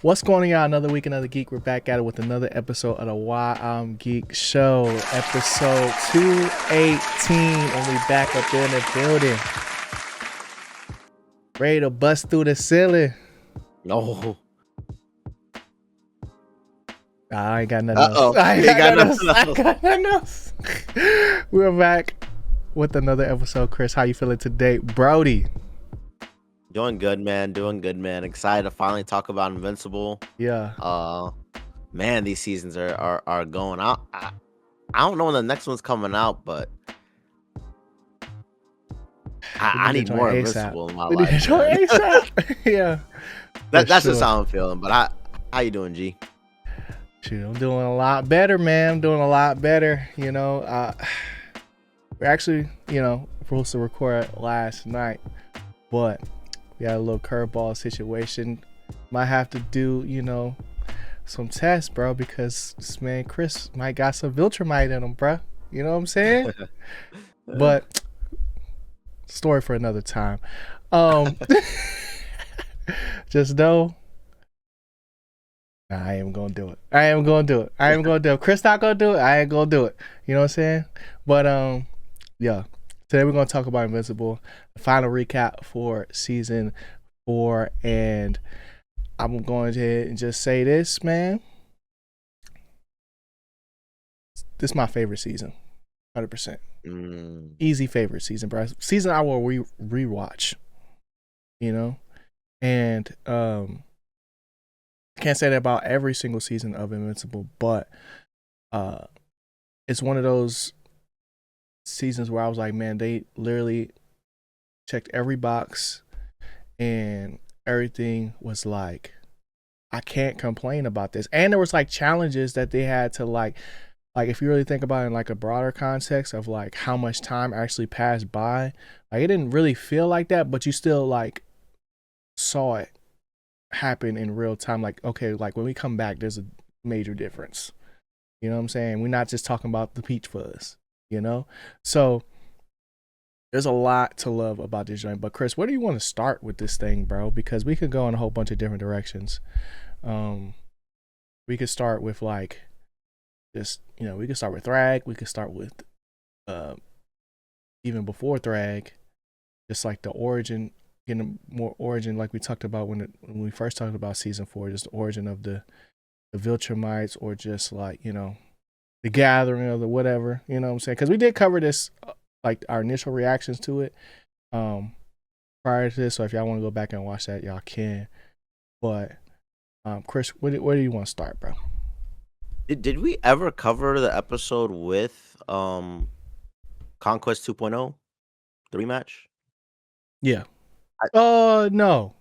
What's going on, y'all? Another week, another geek. We're back at it with another episode of the Why I'm Geek Show, episode 218, and we back up in the building, ready to bust through the ceiling. No. I ain't got nothing else. Uh-oh. I ain't Ain't got got nothing else. nothing I ain't else. got nothing else. We're back with another episode. Chris, how you feeling today, Brody? Doing good, man. Doing good, man. Excited to finally talk about Invincible. Yeah. Man, these seasons are going out. I don't know when the next one's coming out, but I need more Invincible in my We need to life, join man. ASAP. Yeah. That's sure. just how I'm feeling. But how you doing, G? Shoot, I'm doing a lot better, man. I'm doing a lot better. You know, we're actually, supposed to record last night, but we had a little curveball situation. Might have to do, some tests, bro, because this man Chris might got some Viltrumite in him, bro. You know what I'm saying? But story for another time. Just know. Nah, I ain't gonna do it. I am gonna do it. Chris not gonna do it. I ain't gonna do it. You know what I'm saying? But yeah. Today we're gonna talk about Invincible, the final recap for season 4, and I'm going to just say this, man. This is my favorite season, 100%. Easy favorite season, bro. Season I will rewatch. And can't say that about every single season of Invincible, but it's one of those seasons where I was like, man, they literally checked every box and everything was like, I can't complain about this. And there was like challenges that they had to like if you really think about it in like a broader context of like how much time actually passed by, like it didn't really feel like that, but you still like saw it happen in real time. Like, okay, like when we come back, there's a major difference. You know what I'm saying? We're not just talking about the peach fuzz, So there's a lot to love about this joint. But Chris, where do you want to start with this thing, bro? Because we could go in a whole bunch of different directions. We could start with like just, we could start with Thragg. We could start with even before Thragg, just like the origin, getting more origin, like we talked about when we first talked about season 4, just the origin of the Viltrumites, or just like, the gathering of the whatever, you know what I'm saying? Because we did cover this, like our initial reactions to it prior to this. So if y'all want to go back and watch that, y'all can. But Chris, where do you want to start, bro? Did we ever cover the episode with Conquest 2.0, the rematch? Yeah. No.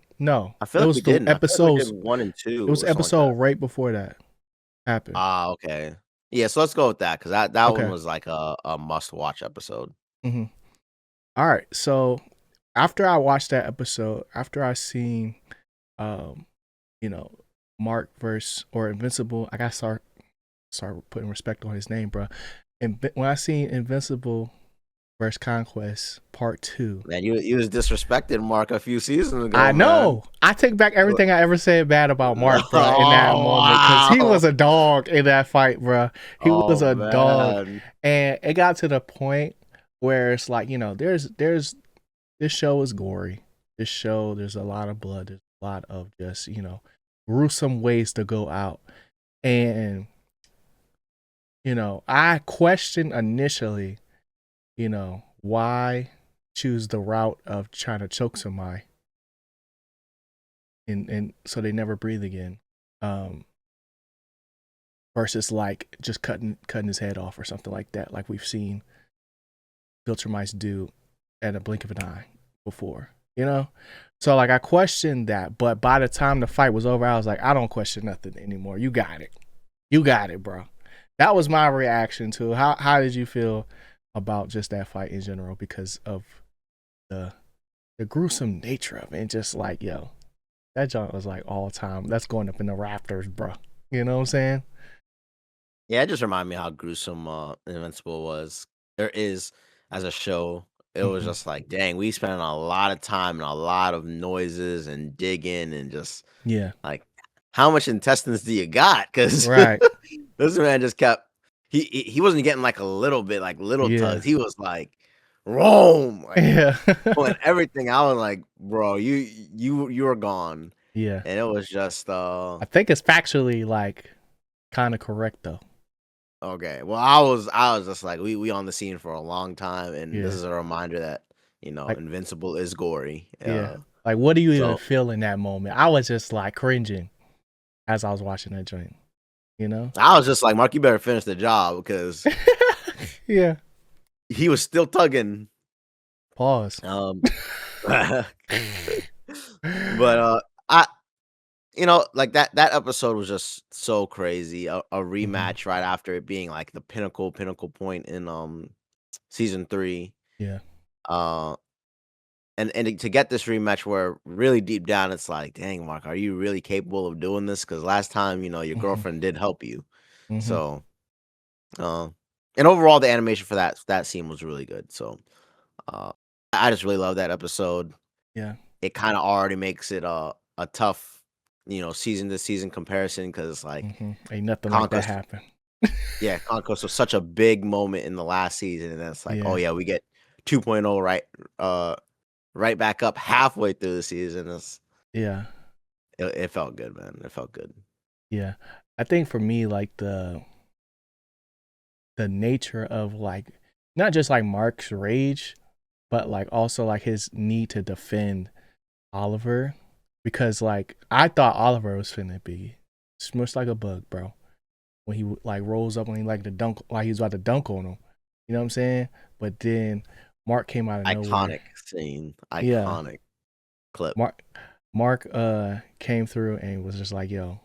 I feel like we didn't. Episodes. I feel like we did 1 and 2. It was episode right before that happened. Okay. Yeah, so let's go with that, because that Okay. one was like a must-watch episode. Mm-hmm. All right. So after I watched that episode, after I seen, Mark versus or Invincible, I got to start putting respect on his name, bro. And when I seen Invincible versus Conquest Part 2, Man, you was disrespecting Mark a few seasons ago. I know. Man. I take back everything I ever said bad about Mark, bro, in that moment, because he was a dog in that fight, bro. He was a dog, and it got to the point where it's like, there's this show is gory. This show, there's a lot of blood. There's a lot of just gruesome ways to go out, and I questioned initially, why choose the route of trying to choke somebody and so they never breathe again, versus like just cutting his head off or something like that, like we've seen Viltrumites do at a blink of an eye before, so like I questioned that, but by the time the fight was over, I was like, I don't question nothing anymore. You got it, bro. That was my reaction to it. How did you feel about just that fight in general, because of the gruesome nature of it, and just like, yo, that joint was like all time. That's going up in the rafters, bro. You know what I'm saying? Yeah, it just reminded me how gruesome Invincible was. There is, as a show, it was just like, dang, we spent a lot of time and a lot of noises and digging and just Yeah. like how much intestines do you got? Because Right. this man just kept he wasn't getting like a little bit, like little Yeah. tugs. He was like Rome, like Yeah. pulling everything. I was like, bro, you were gone, Yeah. and it was just I think it's factually like kind of correct though. okay. Well, I was just like, we on the scene for a long time, and this Yeah. is a reminder that Like Invincible is gory. yeah. Like what do you even So feel in that moment? I was just like cringing as I was watching that joint, you know? I was just like, Mark, you better finish the job because Yeah. he was still tugging. Pause. But I like that episode was just so crazy. A Hmm. rematch right after it being like the pinnacle point in season 3. Yeah. Uh and to get this rematch where really deep down it's like, dang, Mark, are you really capable of doing this? Because last time, your Hmm. girlfriend did help you. Hmm. So uh and overall the animation for that scene was really good. So uh I just really love that episode. Yeah. It kinda already makes it a tough, season to season comparison because like, Hmm. Ain't nothing like that Conquest happen. yeah, Conquest was such a big moment in the last season, and then it's like, "Oh, Yeah. yeah, we get 2.0 uh, right back up halfway through the season." Yeah. It felt good, man, it felt good. Yeah. I think for me, like the nature of like not just like Mark's rage, but like also like his need to defend Oliver. Because like I thought Oliver was finna be smushed like a bug, bro. When he like rolls up when he like to dunk like he was about to dunk on him. You know what I'm saying? But then Mark came out of nowhere. Iconic scene, Yeah. iconic clip. Mark came through and was just like, yo,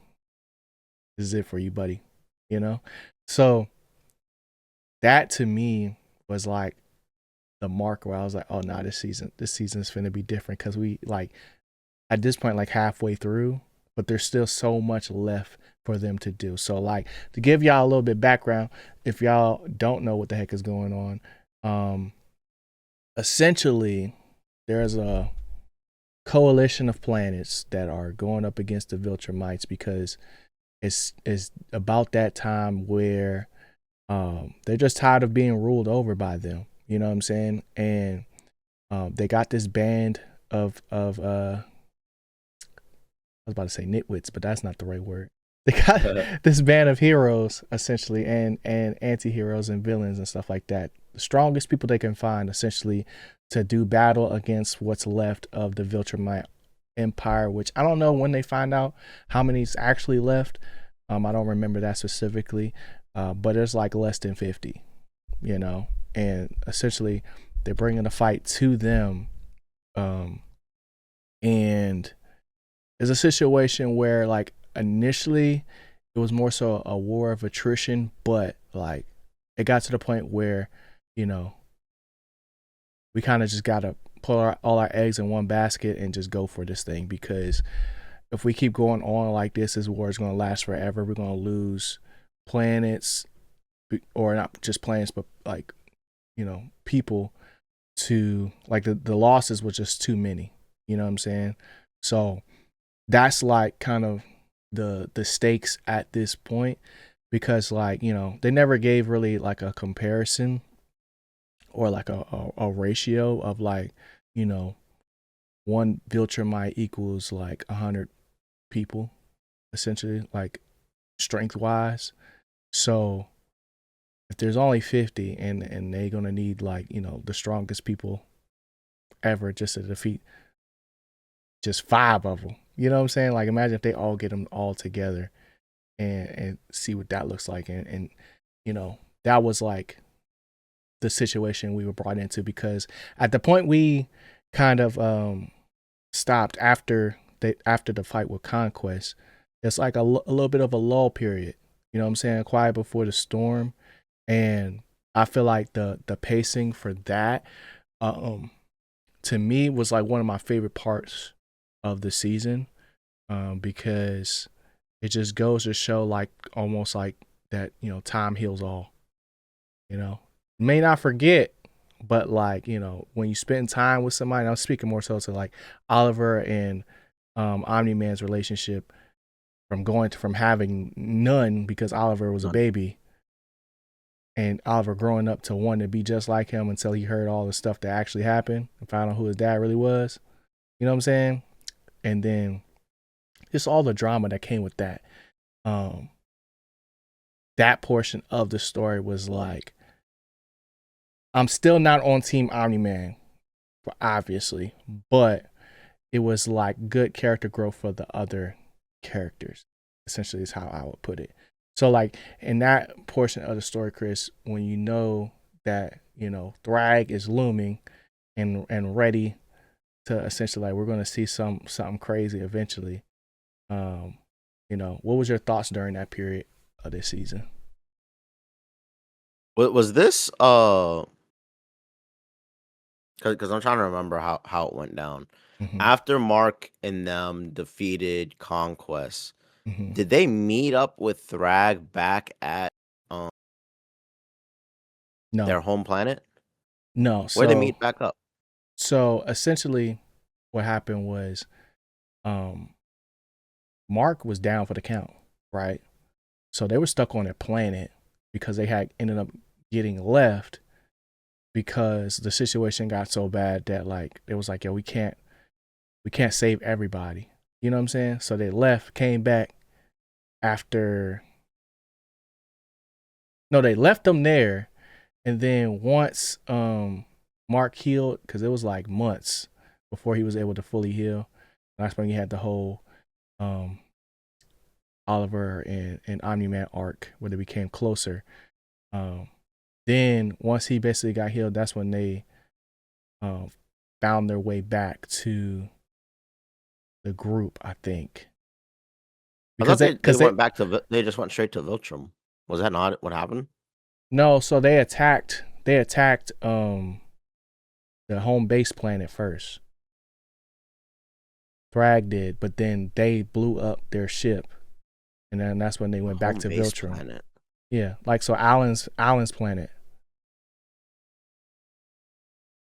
this is it for you, buddy. You know? So that to me was like the mark where I was like, oh nah, this season is finna be different because we like at this point like halfway through, but there's still so much left for them to do. So like to give y'all a little bit background, if y'all don't know what the heck is going on, essentially there's a coalition of planets that are going up against the Viltrumites because it's about that time where they're just tired of being ruled over by them. You know what I'm saying? And they got this band of I was about to say nitwits, but that's not the right word. They got this band of heroes essentially, and anti-heroes and villains and stuff like that. The strongest people they can find essentially to do battle against what's left of the Viltrumite empire, which I don't know when they find out how many's actually left. I don't remember that specifically, but it's like less than 50, you know, and essentially they're bringing the fight to them, and it's a situation where like initially it was more so a war of attrition, but like it got to the point where, you know, we kind of just gotta put all our eggs in one basket and just go for this thing, because if we keep going on like this war is going to last forever. We're going to lose planets, or not just planets, but like, you know, people, to like the losses were just too many. You know what I'm saying? So that's like kind of the stakes at this point, because like, you know, they never gave really like a comparison or like a ratio of like, you know, one Viltrumite equals like 100 people essentially, like strength wise. So if there's only 50 and they're gonna need like, you know, the strongest people ever just to defeat just 5 of them, you know what I'm saying? Like imagine if they all get them all together and see what that looks like, and you know, that was like the situation we were brought into, because at the point we kind of stopped after the fight with Conquest, it's like a little bit of a lull period, you know what I'm saying, quiet before the storm. And I feel like the pacing for that, um to me, was like one of my favorite parts of the season, because it just goes to show like almost like that, you know, time heals all. You know, may not forget, but like, you know, when you spend time with somebody, I'm speaking more so to like Oliver and Omni Man's relationship, from having none because Oliver was a None. baby, and Oliver growing up to want to be just like him until he heard all the stuff that actually happened and found out who his dad really was. You know what I'm saying? And then just all the drama that came with that. Um, that portion of the story was like, I'm still not on Team Omni Man, obviously, but it was like good character growth for the other characters. Essentially, is how I would put it. So, like in that portion of the story, Chris, when you know that Thragg is looming and ready to essentially like we're going to see something crazy eventually. Um, what was your thoughts during that period of this season? Was this because I'm trying to remember how it went down. Mm-hmm. After Mark and them defeated Conquest, Mm-hmm. did they meet up with Thragg back at um No, their home planet? no. Where they So meet back up? essentially, what happened was, um, Mark was down for the count, right? So they were stuck on a planet because they had ended up getting left because the situation got so bad that like it was like, yo, we can't save everybody. You know what I'm saying? So they left, came back after no, they left them there, and then once Mark healed, because it was like months before he was able to fully heal. That's when you had the whole um Oliver and Omni Man arc where they became closer. Um, then once he basically got healed, that's when they um, found their way back to the group, I think, I because thought they they because they went back to they just went straight to Viltrum. Was that not what happened? no, so they attacked the home base planet first. Thragg did, but then they blew up their ship, and then that's when they The went back home to base Viltrum. planet. Yeah, like so Alan's planet.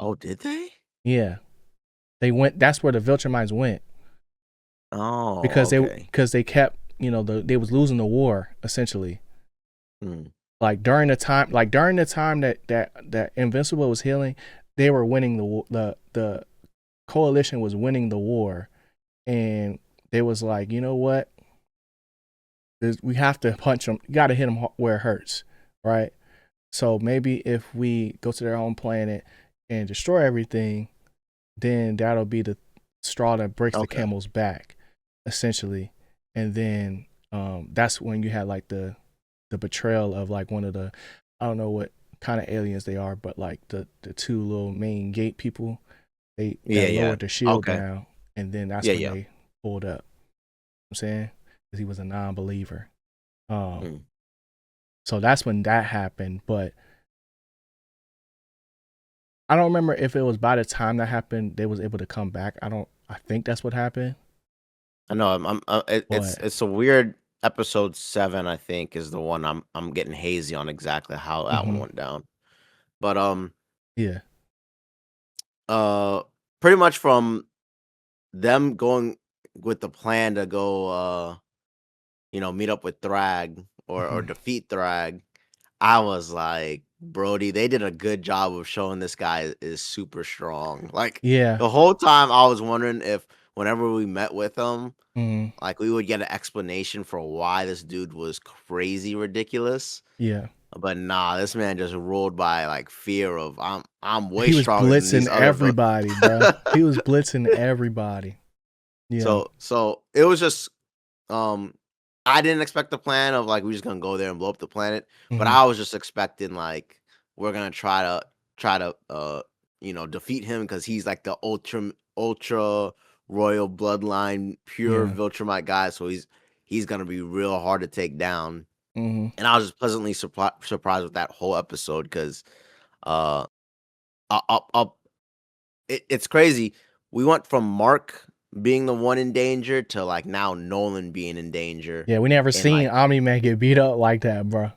Oh, did they? Yeah, they went. That's where the Viltrumites went Oh, because they okay. because they kept they was losing the war essentially. Hmm. Like during the time that Invincible was healing, they were winning the coalition was winning the war, and they was like, you know what, we have to punch them. You got to hit them where it hurts, right? So maybe if we go to their own planet and destroy everything, then that'll be the straw that breaks the Okay. camel's back, essentially. And then that's when you had like the betrayal of like one of the, I don't know what kind of aliens they are, but like the two little main gate people, they Yeah, that yeah. lowered the shield Okay. down, and then that's Yeah, when yeah. they pulled up. I'm saying because he was a non-believer. Um, Mm. so that's when that happened, but I don't remember if it was by the time that happened they was able to come back. I think that's what happened, I know. It's but a weird episode 7. I think is the one I'm getting hazy on exactly how that one mhm, went down. But yeah, uh, pretty much from them going with the plan to go meet up with Thragg or mhm, defeat Thragg. I was like, Brody, they did a good job of showing this guy is super strong. Like yeah, the whole time I was wondering if whenever we met with him, mhm, like we would get an explanation for why this dude was crazy ridiculous. yeah. But nah, this man just ruled by like fear of I'm way He was stronger than blitzing these other everybody, bro. He was blitzing everybody. Yeah, so it was just um, I didn't expect the plan of like we're just gonna go there and blow up the planet, but mhm, I was just expecting like we're gonna try to defeat him because he's like the ultra royal bloodline pure yeah, Viltrumite guy, so he's gonna be real hard to take down. mhm, And I was just pleasantly surprised with that whole episode because uh, up it's crazy. We went from Mark being the one in danger to like now Nolan being in danger, yeah. We never and seen like Omni Man get beat up like that, bro.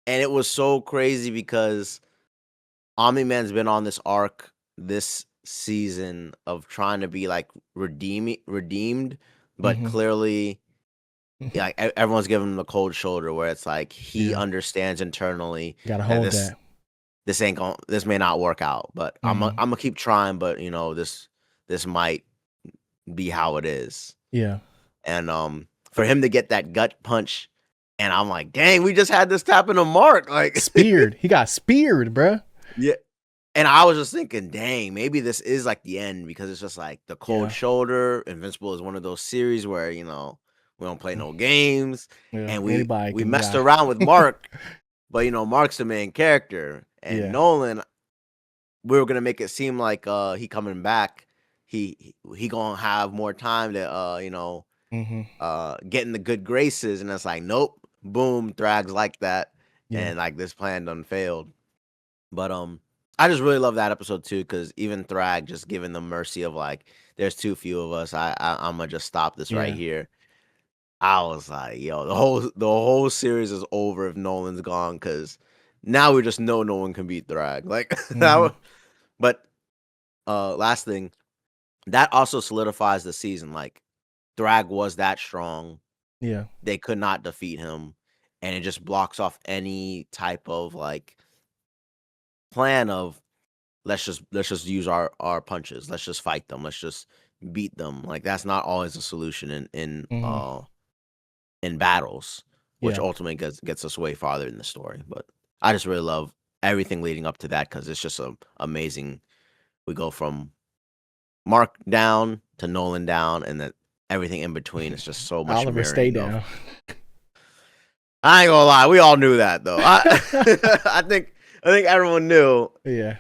and it was so crazy because Omni Man's been on this arc this season of trying to be like redeemed, but Mhm, clearly like everyone's giving him the cold shoulder, where it's like he Yeah, understands internally gotta that hold that. this may not work out, but Hmm. I'm gonna keep trying. But this might be how it is. Yeah, And for him to get that gut punch, and I'm like, dang, we just had this happen to Mark. Like, speared. He got speared, bruh. yeah. And I was just thinking, dang, maybe this is like the end, because it's just like the cold Yeah, shoulder. Invincible is one of those series where we don't play no games, yeah. and Anybody we can messed die. around with Mark, but Mark's the main character, and Yeah. Nolan, we were gonna make it seem like he coming back, he gonna have more time to Hmm. get in the good graces, and it's like, nope, boom, Thrag's like that, Yeah. and like this plan done failed. But I just really love that episode too, because even Thragg just giving the mercy of like, there's too few of us. I'm gonna just stop this right Yeah. here. I was like, yo, the whole series is over if Nolan's gone, because now we just know no one can beat Thragg. Like Hmm. but last thing, that also solidifies the season. Like, Thragg was that strong. Yeah. They could not defeat him, and it just blocks off any type of like plan of, let's just use our punches. Let's just fight them. Let's just beat them. Like, that's not always a solution Hmm. in battles, which Yeah. ultimately gets us way farther in the story. But I just really love everything leading up to that, because it's just amazing. We go from Mark down to Nolan down, and then everything in between is just so much Oliver, stay mirroring of. down. I ain't gonna lie, we all knew that though. I think everyone knew. Yeah.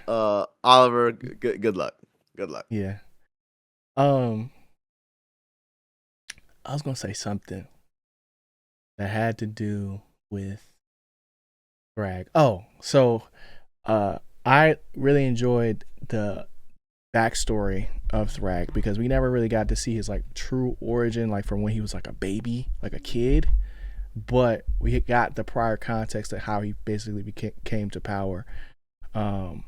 Oliver, good luck. Good luck. Yeah. I was gonna say something that had to do with Bragg. Oh, so I really enjoyed the backstory of Thragg because we never really got to see his like true origin, like from when he was like a baby, like a kid. But we got the prior context of how he basically came to power um,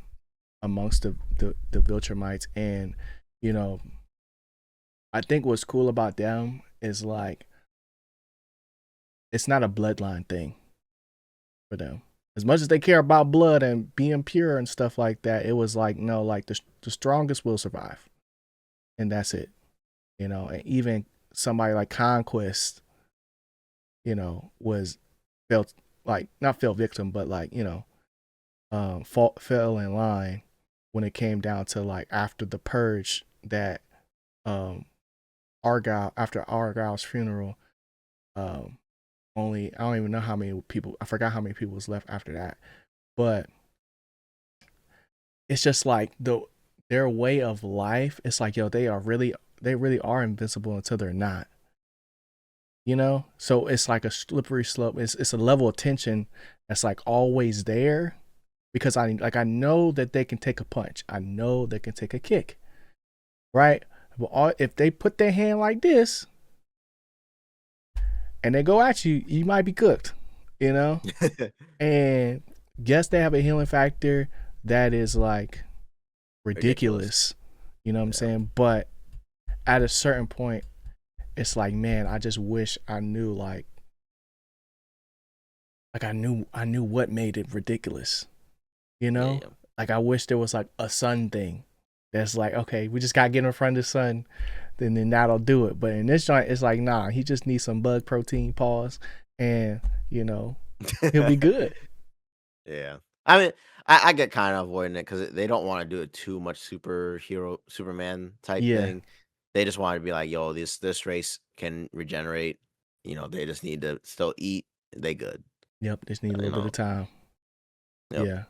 amongst the Viltrumites. And, you know, I think what's cool about them is like, it's not a bloodline thing for them. As much as they care about blood and being pure and stuff like that, it was like, no, like the strongest will survive. And that's it. And even somebody like Conquest, was felt like, not fell victim, but like, fell in line when it came down to like after the purge that um Argyle after Argyle's funeral, um only I don't even know how many people, I forgot how many people was left after that. But it's just like their way of life, it's like, yo, they really are invincible until they're not. So it's like a slippery slope. It's a level of tension that's like always there because I know that they can take a punch. I know they can take a kick, right? But if they put their hand like this and they go at you, you might be cooked, you know. And yes, they have a healing factor that is like Ridiculous. ridiculous. You know what I'm Yeah. saying? But at a certain point, it's like, man, I just wish I knew like I knew what made it ridiculous. You Yeah. know? Yeah. Like I wish there was like a sun thing. That's like, okay, we just gotta get in front of the sun, then that'll do it. But in this joint, it's like, nah, he just needs some bug protein, pause, and he'll be good. Yeah. I mean, I get kind of avoiding it, because they don't want to do it too much Superman type Yeah. thing. They just want to be like, yo, this race can regenerate. They just need to still eat. They good. Yep. Just need a You little bit know. of time. Yep. Yeah.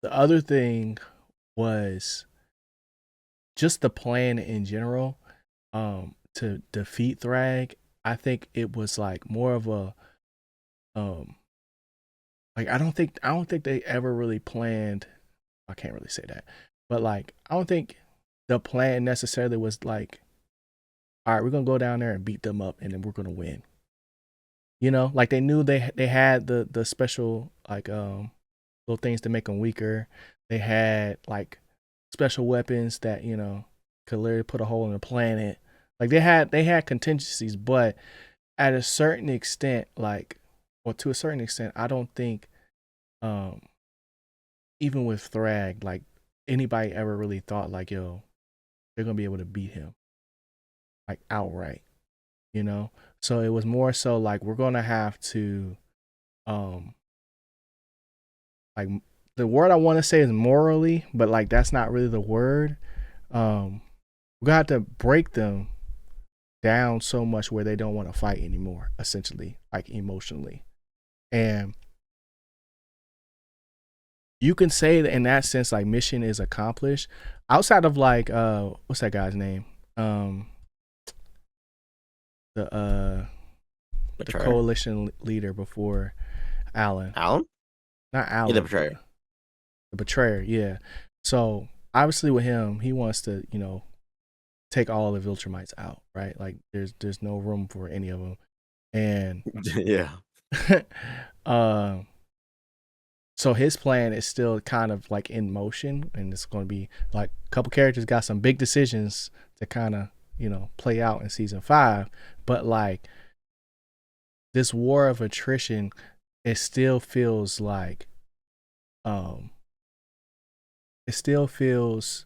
The other thing was just the plan in general. To defeat Thragg. I think it was like more of a um like I don't think they ever really planned. I can't really say that. But like I don't think the plan necessarily was like, all right, we're gonna go down there and beat them up and then we're gonna win. Like they knew they had the special like little things to make them weaker. They had like special weapons that could literally put a hole in the planet. Like they had contingencies, but at a certain extent, like, or to a certain extent, I don't think, um, even with Thragg, like anybody ever really thought like, yo, they're gonna be able to beat him like outright, you know. So it was more so like we're gonna have to, um, like the word I want to say is morally, but like that's not really the word. We're gonna have to break them down so much where they don't want to fight anymore, essentially, like emotionally. And you can say that in that sense, like mission is accomplished. Outside of like what's that guy's name? The the Betrayer. coalition leader before Alan. Alan? Not Yeah, the Alan. betrayer. The betrayer, yeah. So obviously with him, he wants to, take all the Viltrumites out, right? Like there's no room for any of them. And Yeah. so his plan is still kind of like in motion, and it's going to be like a couple characters got some big decisions to kind of, play out in season 5, but like this war of attrition, it still feels like it still feels,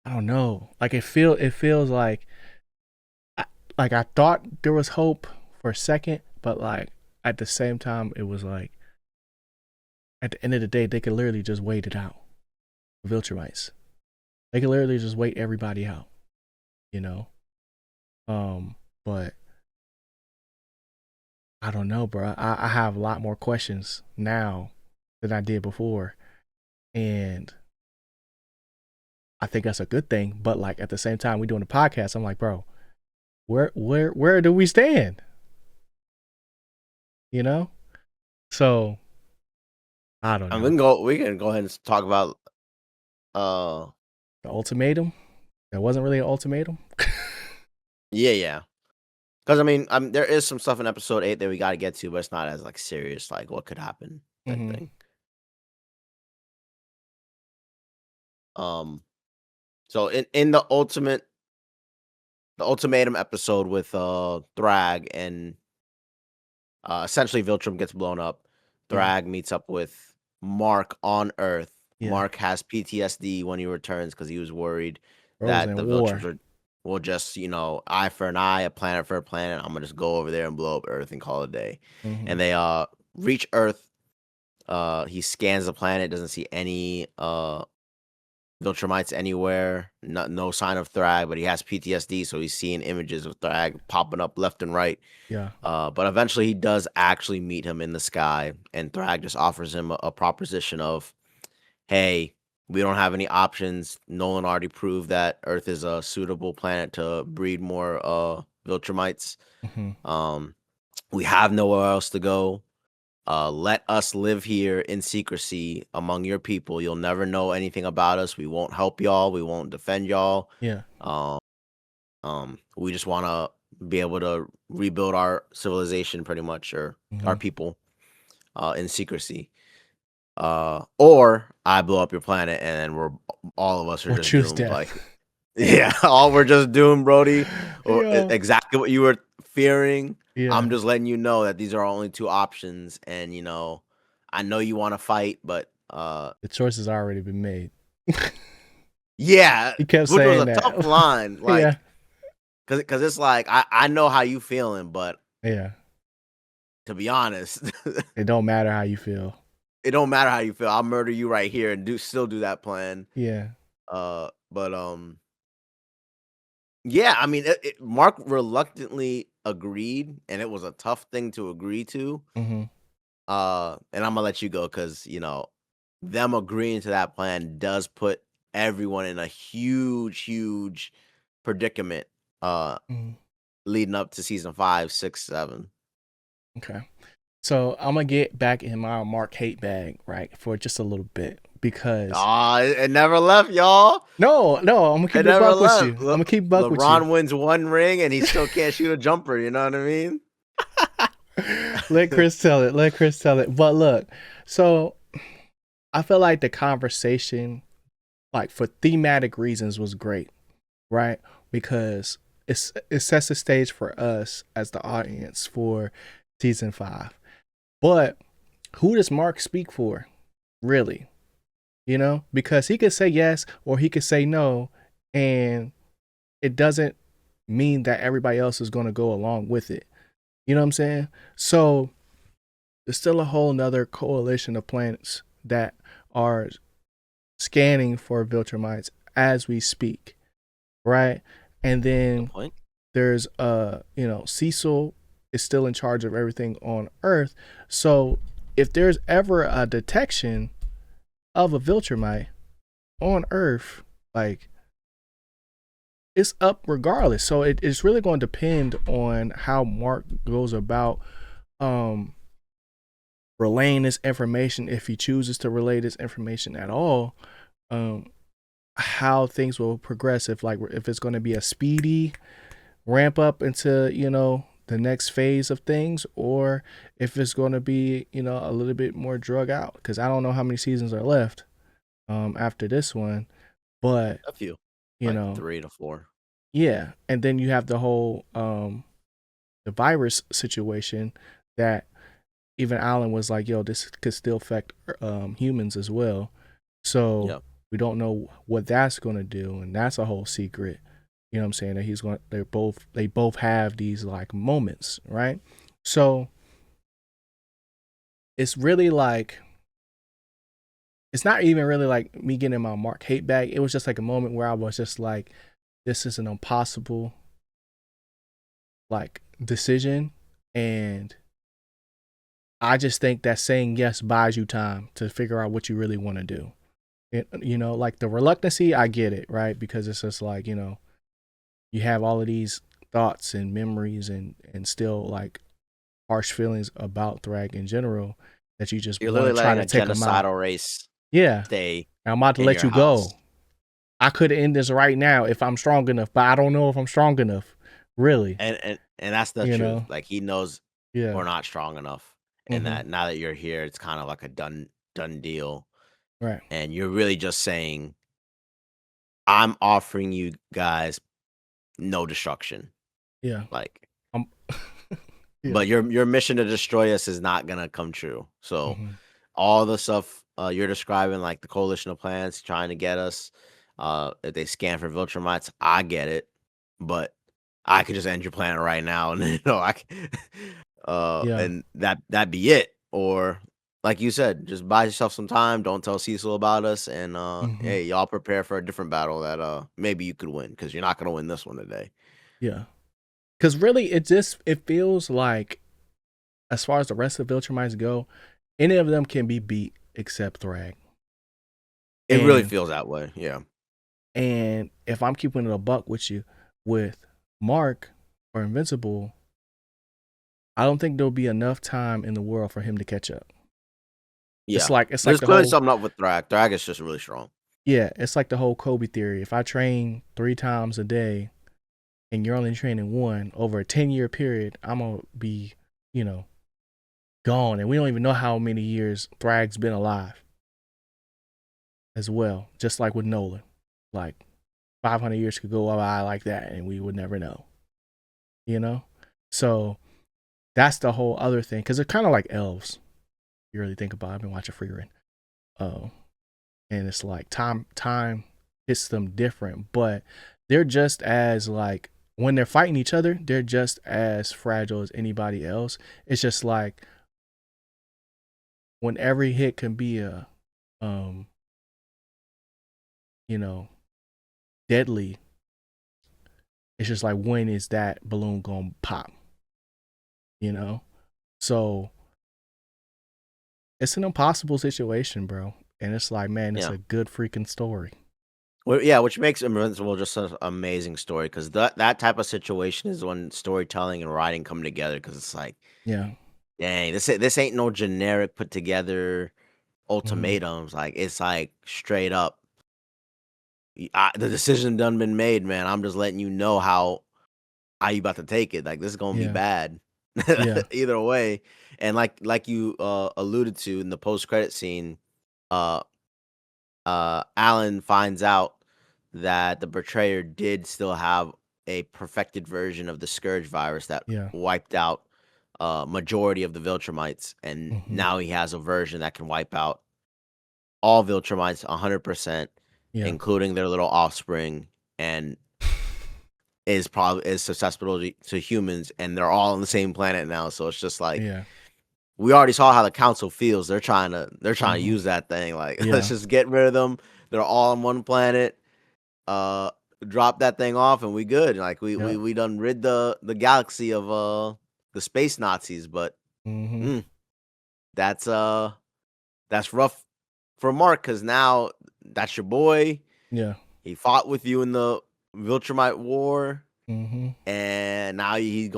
I don't know, like it feels like I thought there was hope for a second, but like at the same time it was like at the end of the day they could literally just wait it out. The Viltrumites, they could literally just wait everybody out, you know. But I don't know, bro. I have a lot more questions now than I did before, and I think that's a good thing. But like at the same time, we doing the podcast. I'm like, bro, where do we stand? You know? So I don't And know. we can go ahead and talk about The ultimatum. That wasn't really an ultimatum. yeah. Because I mean, there is some stuff in episode 8 that we got to get to, but it's not as like serious, like what could happen type Mm-hmm. thing. So in the ultimatum episode with Thragg and essentially Viltrum gets blown up. Yeah. Thragg meets up with Mark on Earth. Yeah. Mark has PTSD when he returns because he was worried Rose that in the war. Viltrums will just, eye for an eye, a planet for a planet. I'm gonna just go over there and blow up Earth and call it a day. Mm-hmm. And they reach Earth. He scans the planet, doesn't see any Viltrumites anywhere. No sign of Thragg, but he has PTSD, so he's seeing images of Thragg popping up left and right. Yeah. But eventually he does actually meet him in the sky, and Thragg just offers him a proposition of, hey, we don't have any options. Nolan already proved that Earth is a suitable planet to breed more Viltrumites. Mm-hmm. We have nowhere else to go. Let us live here in secrecy among your people. You'll never know anything about us. We won't help y'all. We won't defend y'all. Yeah. We just want to be able to rebuild our civilization, pretty much, or our people, in secrecy. Or I blow up your planet, and all of us are Or just choose doomed. death. Like, yeah, all we're just doomed, Brody. Or Yeah. exactly what you were fearing. Yeah. I'm just letting you know that these are our only two options, and I know you want to fight, but The choice has already been made. yeah, He kept which was saying a that. tough line, like, Yeah. because it's like I know how you feeling, but Yeah. to be honest, It don't matter how you feel. it don't matter how you feel. I'll murder you right here and still do that plan. Yeah. But yeah, I mean, Mark reluctantly agreed, and it was a tough thing to agree to. Mm-hmm. And I'm gonna let you go because them agreeing to that plan does put everyone in a huge predicament. Mm-hmm. Leading up to season 5, 6, 7. Okay. So I'm gonna get back in my Mark hate bag, right, for just a little bit because It never left, y'all. no, I'm gonna keep It it never buck with you. left. I'm gonna keep buck with LeBron you. wins one ring and he still can't shoot a jumper. You know what I mean? Let Chris tell it. Let Chris tell it. But look, so I feel like the conversation, like for thematic reasons, was great, right? Because it sets the stage for us as the audience for season 5. But who does Mark speak for, really? You know, because he could say yes or he could say no, and it doesn't mean that everybody else is going to go along with it. You know what I'm saying? So there's still a whole nother coalition of planets that are scanning for Viltrumites as we speak, right? And Good then point. there's Cecil is still in charge of everything on Earth. So if there's ever a detection of a Viltrumite on Earth, like, it's up regardless. So it's really going to depend on how Mark goes about um relaying this information, if he chooses to relay this information at all. um how things will progress, if it's going to be a speedy ramp up into the next phase of things, or if it's going to be a little bit more drug out, because I don't know how many seasons are left after this one. But A few, you like know 3 to 4. yeah, and then you have the whole the virus situation that even Alan was like, yo, this could still affect humans as well. So Yeah. we don't know what that's going to do, and that's a whole secret. You know what I'm saying? That they both have these like moments, right? So it's really like, it's not even really like me getting my Mark hate back. It was just like a moment where I was just like, this is an impossible like decision, and I just think that saying yes buys you time to figure out what you really want to do. Like the reluctancy, I get it, right? Because it's just like, you have all of these thoughts and memories and still like harsh feelings about Thragg in general, that you just You're want to literally try letting to a take them out. genocidal race Yeah. stay And I'm about to in let your you go. house. I could end this right now if I'm strong enough, but I don't know if I'm strong enough. Really. And that's the You truth. know? Like, he knows Yeah. we're not strong enough, and Mm-hmm. that now that you're here, it's kind of like a done deal. Right. And you're really just saying, I'm offering you guys no destruction. Yeah. Like, I'm yeah. but your mission to destroy us is not gonna come true. So Mm-hmm. all the stuff you're describing, like the coalition of planets trying to get us, if they scan for Viltrumites, I get it, but I could just end your planet right now, and Yeah. and that be it. Or like you said, just buy yourself some time. Don't tell Cecil about us, and Mm-hmm. hey, y'all prepare for a different battle that maybe you could win, because you're not gonna win this one today. Yeah. Because really, it feels like, as far as the rest of the Viltrumites go, any of them can be beat except Thragg. It really And feels that way. Yeah. and if I'm keeping it a buck with you, with Mark or Invincible, I don't think there'll be enough time in the world for him to catch up. Yeah. It's like There's the clearly whole something up with Thragg. Thragg is just really strong. yeah, it's like the whole Kobe theory. If I train 3 times a day and you're only training one over a 10-year period, I'm gonna be, you know, gone. And we don't even know how many years Thragg's been alive as well. Just like with Nolan. Like 500 years could go by like that and we would never know. You know? So that's the whole other thing. Because they're kind of like elves. You really think about it. I've been watching Free Run. And it's like time hits them different, but they're just as like, when they're fighting each other, they're just as fragile as anybody else. It's just like, when every hit can be a um you know deadly, it's just like, when is that balloon gonna pop, you know? So it's an impossible situation, bro. And it's like, man, it's Yeah. a good freaking story. Well, yeah, which makes Invincible just an amazing story, because that type of situation is when storytelling and writing come together, because it's like, Yeah. dang, this ain't no generic put together Hmm. ultimatums. Like, it's like straight up, the decision done been made, man. I'm just letting you know how you about to take it. Like, this is gonna be Yeah. bad Yeah. either way. And like you alluded to in the post credit scene, uh Alan finds out that the betrayer did still have a perfected version of the Scourge virus that Yeah. wiped out majority of the Viltrumites, and Mm-hmm. now he has a version that can wipe out all Viltrumites 100%, Yeah. including their little offspring, and is susceptible to humans, and they're all on the same planet now. So it's just like Yeah. we already saw how the council feels. They're trying to Mm-hmm. use that thing. Like, let's Yeah. just get rid of them. They're all on one planet. Uh, drop that thing off, and we good. Like Yep. we done rid the galaxy of the space Nazis. But Mm-hmm. mm, that's rough for Mark, because now that's your boy. Yeah. He fought with you in the Viltrumite War. Mm-hmm. And now he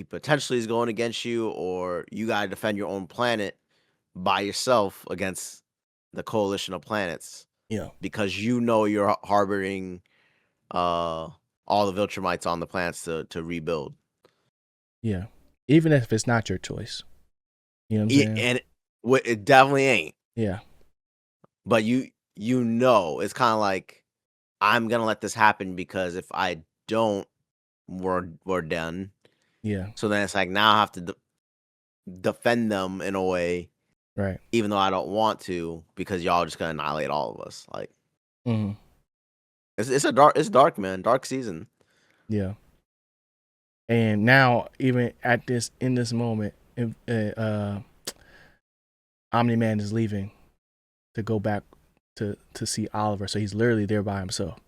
potentially is going against you, or you gotta defend your own planet by yourself against the coalition of planets, Yeah. because you're harboring all the Viltrumites on the planets to rebuild. Yeah. Even if it's not your choice. You know what I'm saying? And it definitely ain't. Yeah. But it's kind of like, I'm gonna let this happen, because if I don't, we're done. Yeah. So then it's like, now I have to defend them in a way, Right. even though I don't want to, because y'all just gonna annihilate all of us. Like, Mm-hmm. it's dark, man, dark season. Yeah. And now, even in this moment, Omni-Man is leaving to go back to see Oliver. So he's literally there by himself.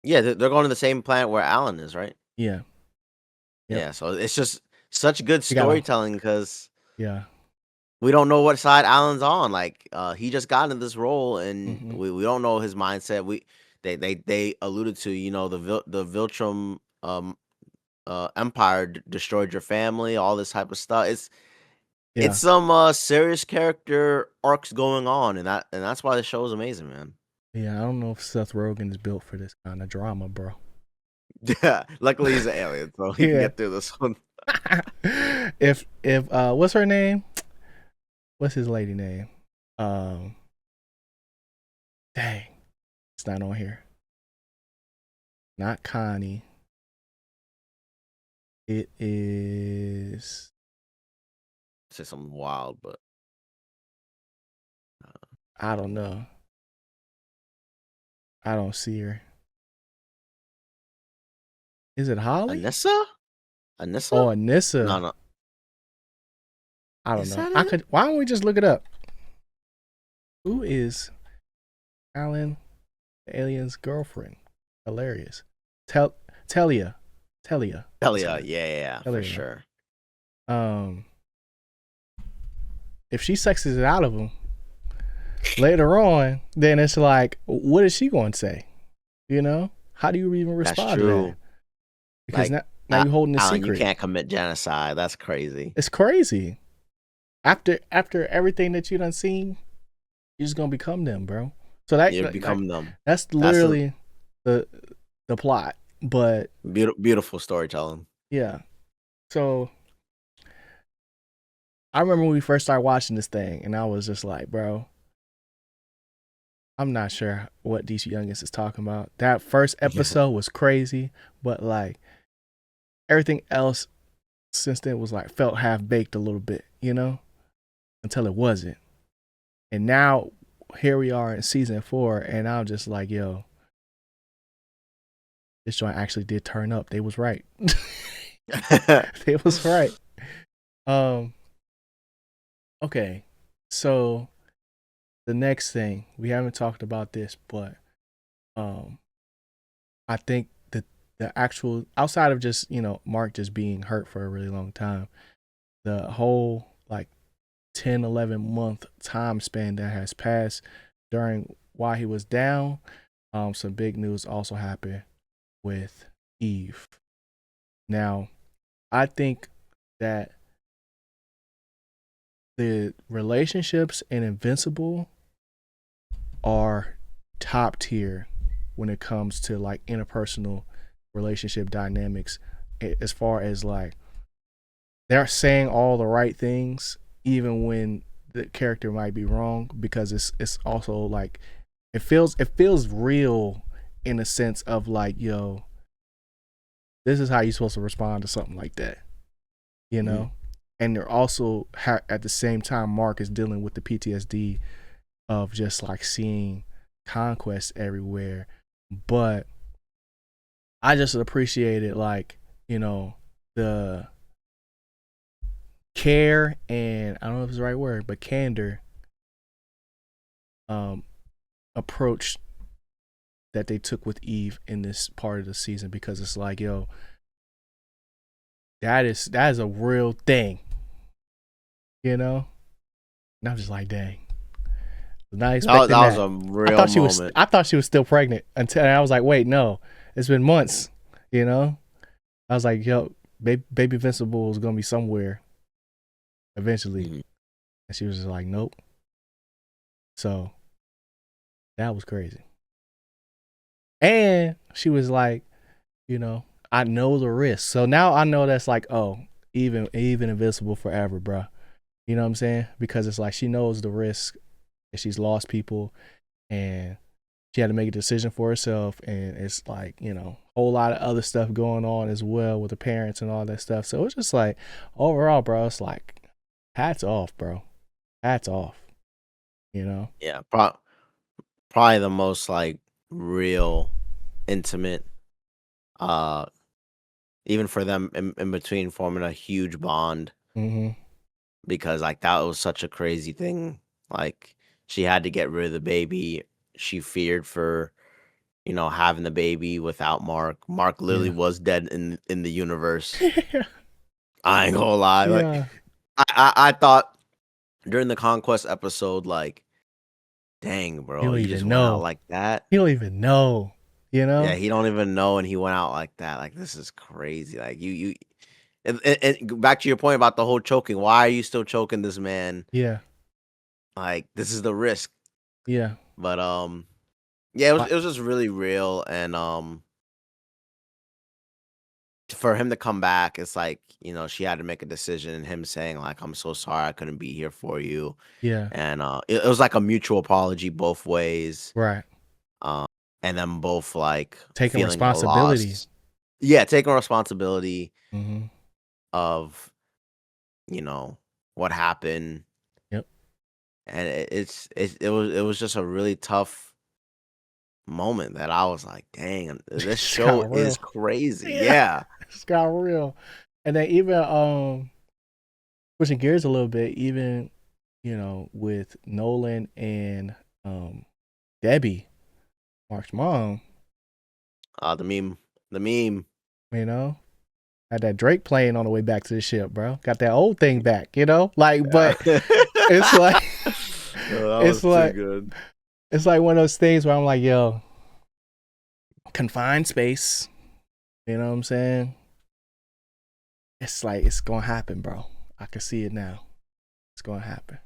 Yeah, they're going to the same planet where Alan is, right? Yeah. Yep. Yeah, so it's just such good You gotta, storytelling, because yeah. we don't know what side Alan's on. Like, he just got into this role, and Mm-hmm. we don't know his mindset. They alluded to, the Viltrum empire destroyed your family, all this type of stuff. It's Yeah. some serious character arcs going on, and that's why the show is amazing, man. Yeah. I don't know if Seth Rogen is built for this kind of drama, bro. Yeah, luckily he's an alien, so he can Yeah. get through this one. if what's her name? What's his lady name? Dang, it's not on here. Not Connie. It is. Say something wild, but I don't know. I don't see her. Is it Holly? Anissa? Oh, No, Anissa. no. I don't Is know. that I it? could. Why don't we just look it up? Who is Alan, the alien's girlfriend? Hilarious. Telia. Hell yeah, yeah, for Telia. sure. If she sexes it out of him later on, then it's like, what is she going to say? You know, how do you even That's respond to true. that? Because Like, now you're holding a Alan, you secret. can't commit genocide. That's crazy. It's crazy. After everything that you done seen, you're just gonna become them, bro. So You become them. that's literally the plot. But Beautiful storytelling. yeah. So I remember when we first started watching this thing, and I was just like, bro, I'm not sure what these youngins is talking about. That first episode was crazy, but like everything else since then was like felt half baked a little bit, you know, until it wasn't. And now here we are in season 4, and I'm just like, yo, this joint actually did turn up. They was right. They was right. Okay, so the next thing, we haven't talked about this, but I think that the actual, outside of just, you know, Mark just being hurt for a really long time, the whole like 10-11 month time span that has passed during while he was down, some big news also happened with Eve. Now, I think that the relationships in Invincible are top tier when it comes to like interpersonal relationship dynamics, as far as like they're saying all the right things even when the character might be wrong, because it's also like it feels real in a sense of like, yo, this is how you're supposed to respond to something like that, you Mhm. know. And they're also at the same time, Mark is dealing with the PTSD of just like seeing conquest everywhere. But I just appreciated, like, you know, the care and I don't know if it's the right word, but candor um approach that they took with Eve in this part of the season, because it's like, yo, that is a real thing, you know? And I'm just like, dang. Not expecting That was that. a real moment. I thought she was still pregnant until I was like, wait, no. It's been months, you know? I was like, yo, baby Invincible is gonna be somewhere eventually. Mhm. And she was just like, nope. So that was crazy. And she was like, you know, I know the risk. So now I know that's like, oh, even Invincible forever, bro. You know what I'm saying? Because it's like she knows the risk, and she's lost people, and she had to make a decision for herself, and it's like, you know, a whole lot of other stuff going on as well with the parents and all that stuff. So it's just like, overall, bro, it's like, hats off, bro. Hats off. You know? Yeah, probably the most like real, intimate. Uh, Even for them in between forming a huge bond, Mm-hmm. because like that was such a crazy thing. Like she had to get rid of the baby. She feared for having the baby without Mark. Mark literally Yeah. was dead in the universe. I ain't gonna lie. Like Yeah. I thought during the conquest episode, like, dang, He bro, don't you just even went out know. like that. He don't even know. You Yeah, know? he don't even know, and he went out like that. Like this is crazy. Like you and back to your point about the whole choking. Why are you still choking this man? Yeah. Like this is the risk. Yeah. But yeah, it was But it was just really real, and for him to come back, it's like she had to make a decision, and him saying like, "I'm so sorry, I couldn't be here for you," yeah. and it was like a mutual apology both ways, Right. um, and them both like Taking feeling a responsibility. loss. Yeah, taking responsibility Mm-hmm. of you know what happened, Yep. and it was just a really tough moment that I was like, "Dang, this It's show got is real. crazy." Yeah. Yeah. It's got real. And then even switching gears a little bit, even, you know, with Nolan and Debbie, Mark's mom, The meme. you know, had that Drake playing on the way back to the ship, bro. Got that old thing back, you know? Like, Yeah. but it's like Oh, that it's was too like good. it's like one of those things where I'm like, yo, confined space. You know what I'm saying? It's like it's gonna happen, bro. I can see it now. It's gonna happen.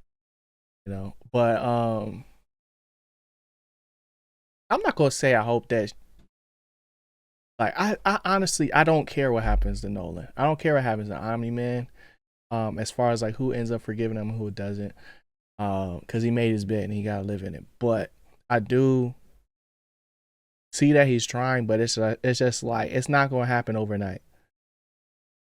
You know? But I'm not gonna say I hope that, like, I honestly I don't care what happens to Nolan. I don't care what happens to Omni Man. As far as like who ends up forgiving him and who doesn't. Because he made his bed and he gotta live in it. But I do see that he's trying, but it's just like it's not gonna happen overnight.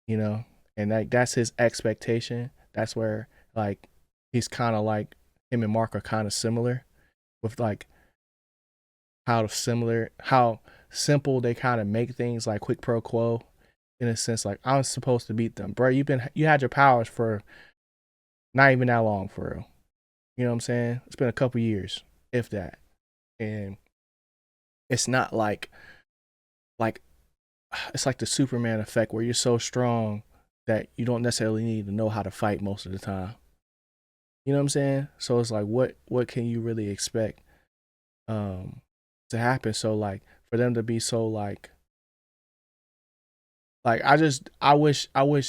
You know? And like that's his expectation. That's where like he's kinda like him and Mark are kinda similar with like how simple they kind of make things, like quick pro quo, in a sense. Like, I'm supposed to beat them, bro. You had your powers for not even that long, for real. You know what I'm saying? It's been a couple years, if that. And it's not like it's like the Superman effect where you're so strong that you don't necessarily need to know how to fight most of the time. You know what I'm saying? So it's like, what can you really expect um to happen? So like for them to be so like I wish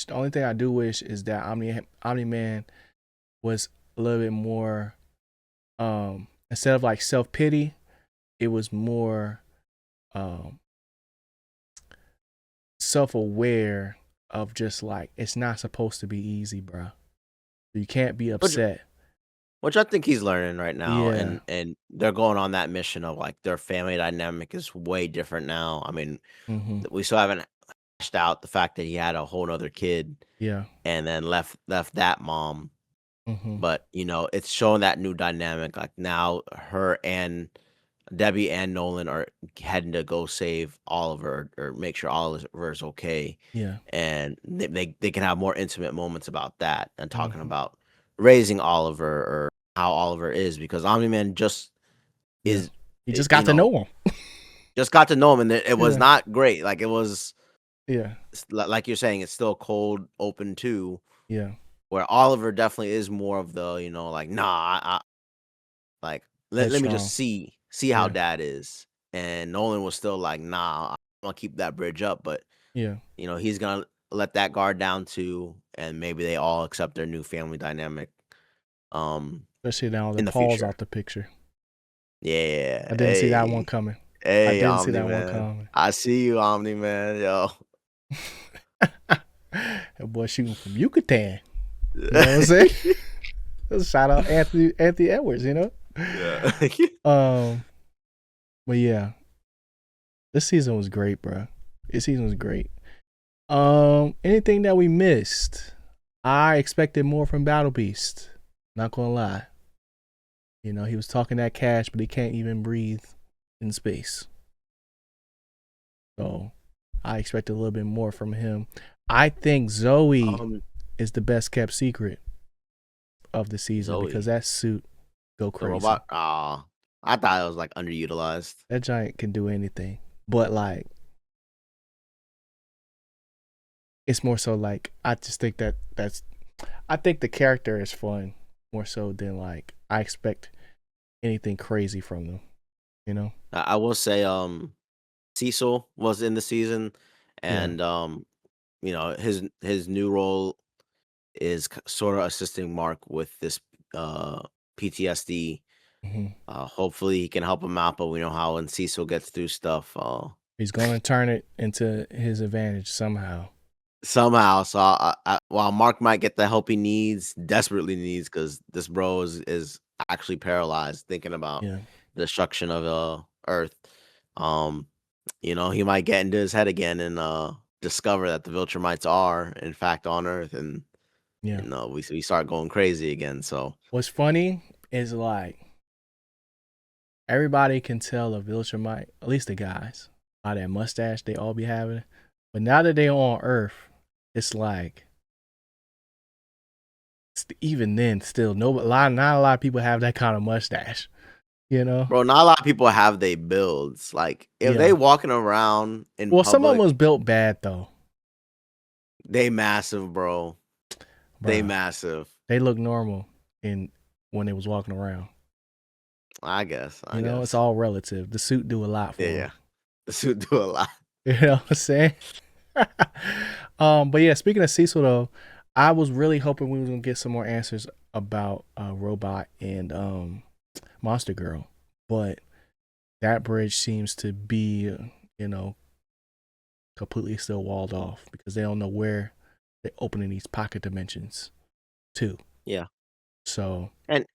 the only thing I do wish is that Omni Man was a little bit more, instead of like self pity, it was more um self aware of just like it's not supposed to be easy, bro. You can't be Which upset. which I think he's learning right now, Yeah. and they're going on that mission of like their family dynamic is way different now. I mean, Mm-hmm. we still haven't out the fact that he had a whole other kid Yeah. and then left that mom. Mhm. But, it's showing that new dynamic, like, now her and Debbie and Nolan are heading to go save Oliver or make sure Oliver is okay, Yeah. and they can have more intimate moments about that and talking Mhm. about raising Oliver or how Oliver is because Omni-Man just Yeah. is, He just got to know him. just got to know him, and it was Yeah. not great, like, it was Yeah. like you're saying, it's still cold open too, Yeah. where Oliver definitely is more of the, like, "Nah, like, let me just Headstrong. see how Yeah. dad is." And Nolan was still like, "Nah, I'm gonna keep that bridge up," but, Yeah. he's gonna let that guard down too, and maybe they all accept their new family dynamic, um, Especially now in that the Paul's future. out the picture. Yeah, I didn't see that one hey. coming. I Hey, didn't see Omni that one Man. coming. I see you, Omni Man, yo. That boy shooting from Yucatan. You know what I'm saying? Shout out Anthony Edwards, you know? Yeah. Um, but yeah, this season was great, bro. This season was great. Anything that we missed? I expected more from Battle Beast. Not gonna lie. You know, he was talking that cash, but he can't even breathe in space. So I expected a little bit more from him. I think Zoe Um, is the best kept secret of the season because Zoe, that suit go the crazy. robot. I thought it was like underutilized. That giant can do anything. But like it's more so like I just think I think the character is fun more so than like I expect anything crazy from them, you know? I will say, Cecil was in the season, Yeah. and his new role is sort of assisting Mark with this PTSD. Hmm. Hopefully he can help him out, but we know how when Cecil gets through stuff, He's gonna turn it into his advantage somehow. somehow. So while Mark might get the help he needs, desperately needs, because this bro is actually paralyzed, thinking about Yeah. the destruction of Earth. Um, he might get into his head again and discover that the Viltrumites are in fact on Earth, and Yeah. we start going crazy again. So What's funny is like everybody can tell a Viltrumite, at least the guys, by that mustache they all be having. But now that they on Earth, it's like even then still not a lot of people have that kind of mustache. You know? bro, not a lot of people have they builds. Like if they Yeah. walking around in Well, some of them public, was built bad though, they massive, bro. They bruh. massive. They look normal in when they was walking around. I guess. You I know, it's guess. all relative. The suit do a lot Yeah, for them. yeah. The suit do a lot. You know what I'm saying? But yeah, speaking of Cecil though, I was really hoping we was gonna get some more answers about Robot and Monster Girl, but that bridge seems to be, you know, completely still walled off because they don't know where they're opening these pocket dimensions to. Yeah. So And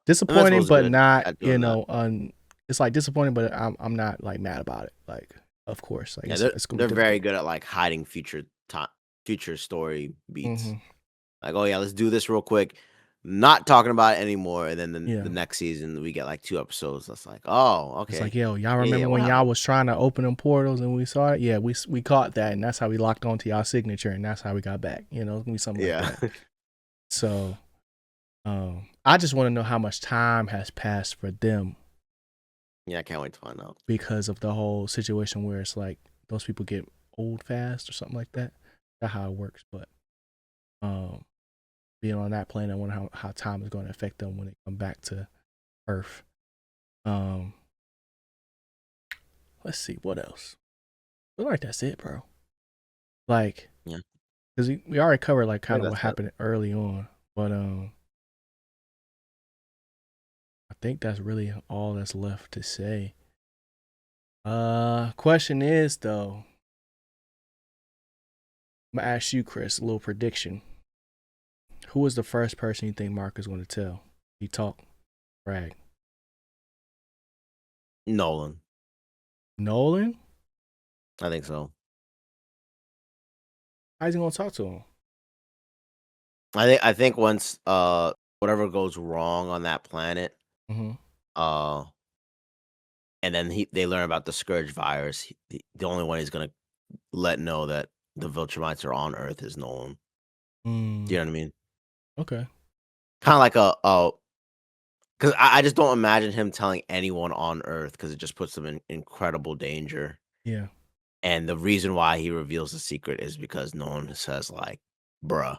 disappointing, Invincible's but good not, at you doing that. know, it's like disappointing, but I'm not like mad about it. Like, of course, like Yeah, it's gonna be they're very difficult. good at like hiding future story beats. Hmm. Like, oh yeah, let's do this real quick. Not talking about it anymore, and then the Yeah. next season we get like 2 episodes. That's like, oh, It's like, okay. yo, y'all Yeah, yeah, remember what when y'all happened? was trying to open them portals and we saw it? Yeah, we caught that, and that's how we locked onto y'all signature, and that's how we got back. You know, it's gonna be something like Yeah. that. So, I just want to know how much time has passed for them Yeah, I can't wait to find out. because of the whole situation where it's like those people get old fast or something like that. That's how it works. But um, being on that plane, I wonder how time is going to affect them when they come back to Earth. Um, let's see what else. I feel like that's it, bro. Like, Yeah, because we already covered like I kind think of what that's it. happened early on, but I think that's really all that's left to say. Question is though, I'm gonna ask you, Chris, a little prediction. Who is the first person you think Mark is going to tell? He talk, brag. Nolan. Nolan? I think so. How's he gonna talk to him? I think once whatever goes wrong on that planet, Mm-hmm. uh, and then they learn about the Scourge virus, the only one he's gonna let know that the Viltrumites are on Earth is Nolan. Do Mm, you know what I mean? okay. Kind of like a because I just don't imagine him telling anyone on Earth because it just puts them in incredible danger. Yeah. And the reason why he reveals the secret is because Nolan says like, "Bruh,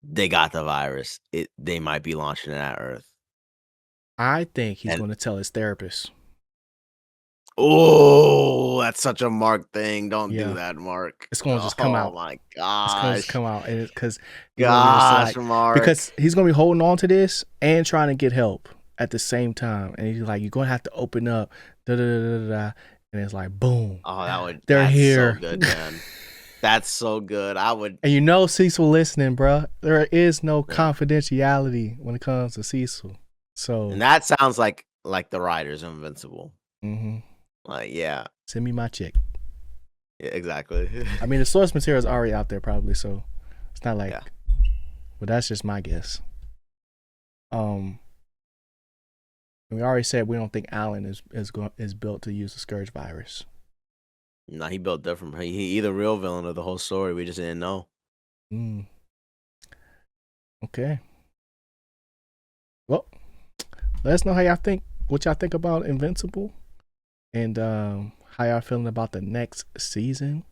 they got the virus. They might be launching it at Earth." I think he's And gonna tell his therapist. oh, that's such a Mark thing. Don't do Yeah. that, Mark. It's gonna just come Oh out. my It's gonna just gosh. come out, and because he's gonna be just Gosh, like, Mark. because he's gonna be holding on to this and trying to get help at the same time, and he's like, you're gonna have to open up, da da da da da, and it's like, boom, Oh, they're that's so here. good, man. That's so good. I would And you know Cecil listening, bro. There is no yeah. confidentiality when it comes to Cecil. And So, that sounds like the writers of Invincible. mm-hmm. Like, yeah. Send me my check. Yeah, exactly. I mean, the source material is already out there, probably. So it's not like, Yeah. but that's just my guess. We already said we don't think Allen is built to use the Scourge virus. No, he built different. He either real villain of the whole story. We just didn't know. Mm. Okay. Well, let us know how y'all think. What y'all think about Invincible, and how y'all feeling about the next season.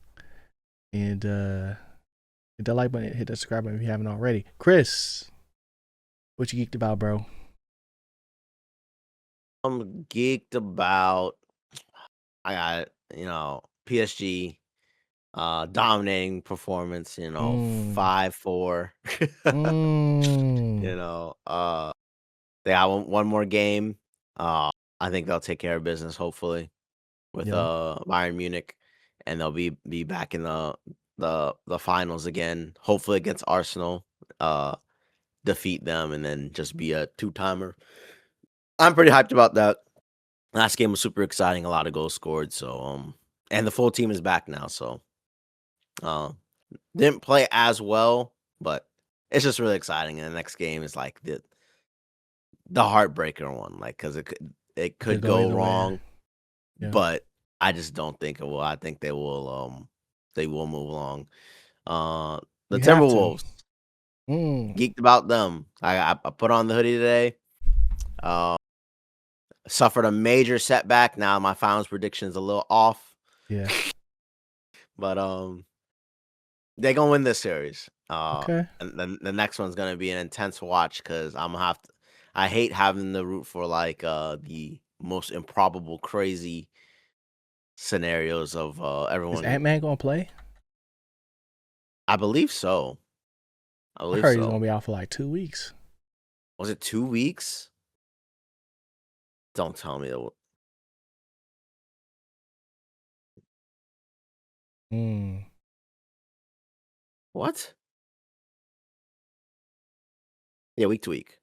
And hit that like button, hit that subscribe button if you haven't already. Chris, what you geeked about, bro? I'm geeked about. I got PSG dominating performance. Mm. 5-4. Mm. They have one more game. I think they'll take care of business. Hopefully, with Yeah. Bayern Munich, and they'll be back in the finals again. Hopefully against Arsenal, defeat them, and then just be a two-timer. I'm pretty hyped about that. Last game was super exciting. A lot of goals scored. So and the full team is back now. So uh, didn't play as well, but it's just really exciting. And the next game is like the heartbreaker one, like because it It could could go go either way. wrong. Yeah. But I just don't think it will. I think they will move along. The You have to. Timberwolves, Mm. geeked about them. I put on the hoodie today. Uh, Suffered a major setback. Now my finals prediction's a little off. Yeah. But they're gonna win this series. Okay. And then the next one's gonna be an intense watch because I'm gonna have to. I hate having to root for like the most improbable, crazy scenarios of Is everyone. Ant-Man gonna play? I believe so. I I believe heard he's gonna so. be out for like 2 weeks. Was it 2 weeks? Don't tell me that. Mm. What? Yeah, week to week.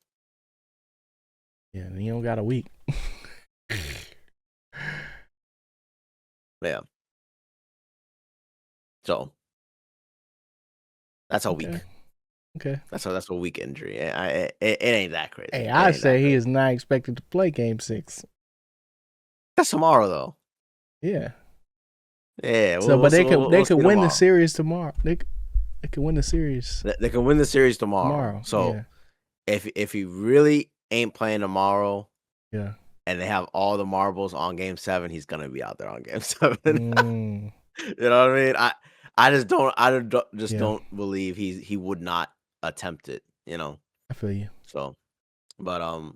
Yeah, he don't got a week. Yeah. So that's a Okay. week. Okay. That's a week injury. It ain't that crazy. Hey, It I ain't that say he crazy. is not expected to play Game 6. That's tomorrow though. Yeah. Yeah, So, but they we'll could see win the tomorrow. series tomorrow. They could win the series They can win the series tomorrow. tomorrow. So Yeah. if he really ain't playing tomorrow, Yeah. and they have all the marbles on Game 7, he's gonna be out there on Game 7. Mm. You know what I mean? I just Yeah. don't believe he would not attempt it. I feel you. So, but and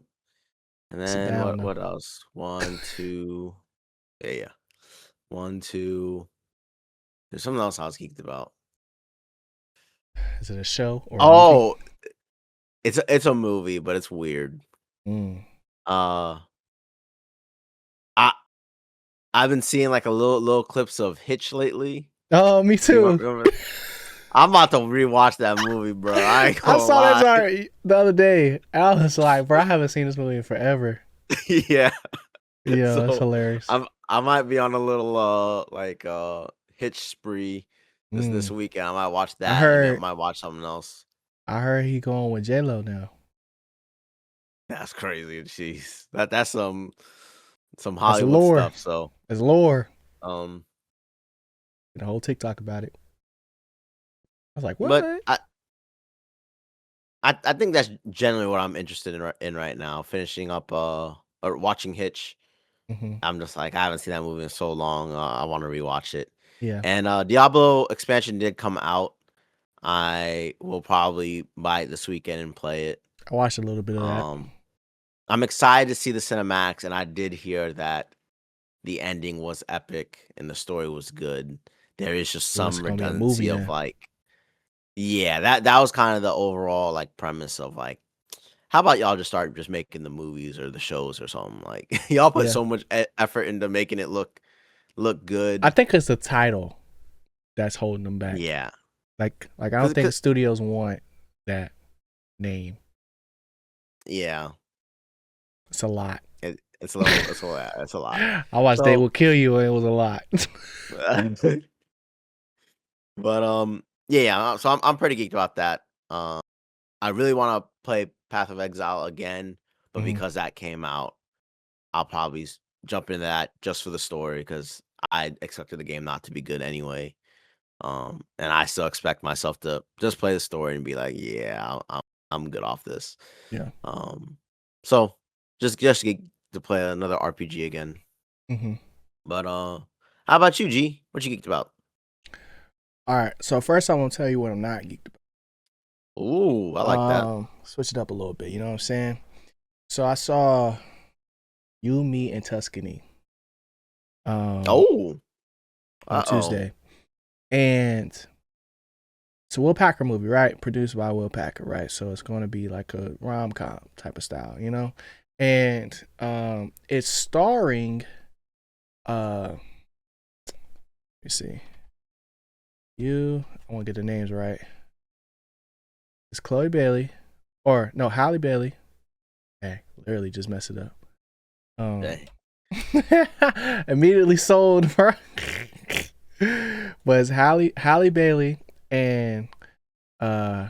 Sit then down what though. what else? 1, 2, yeah. 1, 2. There's something else I was geeked about. Is it a show or a movie? Oh, it's a movie, but it's weird. Mm. Uh, I I've been seeing like a little clips of Hitch lately. Oh, me You too. remember? I'm about to rewatch that movie, bro. I ain't I gonna saw that lie. sorry the other day. I was like, bro, I haven't seen this movie in forever. Yeah. Yeah, that's So hilarious. I might be on a little Hitch spree this Mm. weekend. I might watch I that, and I heard might watch something else. I heard he going with J-Lo now. That's crazy. Jeez, that's some That's Hollywood lore. stuff. So, That's lore. um, And a whole TikTok about it. I was like, but what? I think that's generally what I'm interested in right now. Finishing up or watching Hitch. Hmm. I'm just like I haven't seen that movie in so long. I want to rewatch it. Yeah. And Diablo expansion did come out. I will probably buy it this weekend and play it. I watched a little bit of that. Um, I'm excited to see the cinematics, and I did hear that the ending was epic and the story was good. There is just Well, it's some gonna be a movie redundancy of then. like, yeah, that was kind of the overall like premise of like, how about y'all just start just making the movies or the shows or something like y'all put Yeah. so much effort into making it look I good. think it's the title that's holding them back. Yeah, Like I don't think studios want that name. yeah, It's a lot. it's a little it's a lot. I watched They So, Will Kill You and it was a lot. but yeah. So I'm pretty geeked about that. I really want to play Path of Exile again, but Hmm. because that came out, I'll probably jump into that just for the story because I expected the game not to be good anyway. And I still expect myself to just play the story and be like, yeah, I'm good off this. Yeah. Um, so just get to play another RPG again. Hmm. But how about you, G? What you geeked about? All right. So first, I want to tell you what I'm not geeked Ooh, I like that. about. Switch it up a little bit. You know what I'm saying? So I saw You, Me, and Tuscany Oh, on oh, Tuesday, and it's a Will Packer movie, right? Produced by Will Packer, right? So it's going to be like a rom com type of style, you know. And it's starring let me see, I want to get the names right. It's Chloe Bailey, or no, Halle Bailey. Hey, literally just mess it up. dang. Immediately sold, bro. But it's Halle Bailey and uh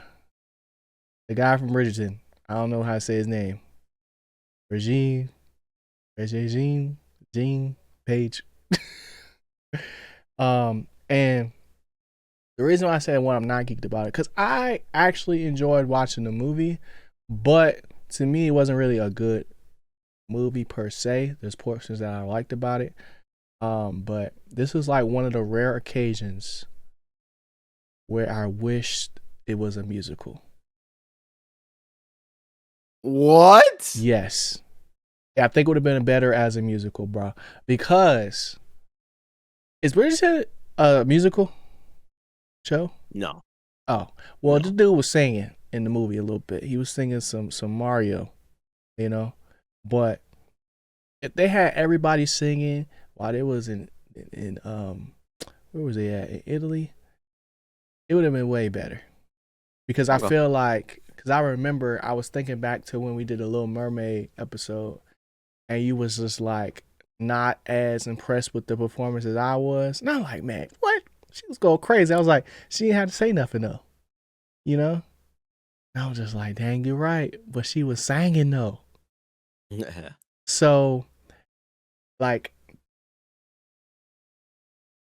the guy from Bridgerton. I don't know how to say his name. Regine, Jean Page. And the reason why I said what I'm not geeked about it, because I actually enjoyed watching the movie, but to me it wasn't really a good movie per se. There's portions that I liked about it. But this was like one of the rare occasions where I wished it was a musical. What? Yes. Yeah, I think it would have been better as a musical, bro. Because is Bridgerton a musical show? No, Oh, well, this no. dude was singing in the movie a little bit. He was singing some Mario, you know. But if they had everybody singing while they was in where was they at, in Italy, it would have been way better. Because I Okay. feel like, because I remember I was thinking back to when we did a Little Mermaid episode, and you was just like not as impressed with the performance as I was. And I'm like, man, what? She was going crazy. I was like, she didn't have to say nothing though, you know? And I was just like, dang, you're right. But she was singing though. So, like,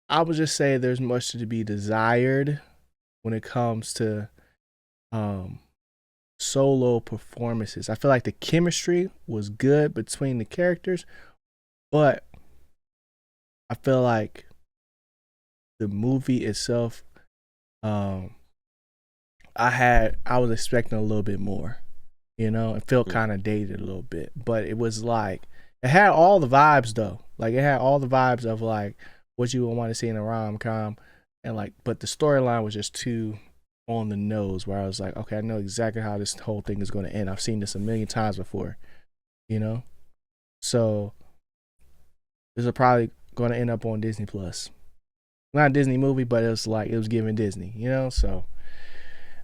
I would just say there's much to be desired when it comes to um solo performances. I feel like the chemistry was good between the characters, but I feel like the movie itself, um, I was expecting a little bit more. You know, it felt Mm, kind of dated a little bit, but it was like it had all the vibes though. Like it had all the vibes of like what you would want to see in a rom com, and like, but the storyline was just too on the nose. Where I was like, okay, I know exactly how this whole thing is going to end. I've seen this a million times before. You know, so this is probably going to end up on Disney Plus. Not a Disney movie, but it was like it was giving Disney. You know, so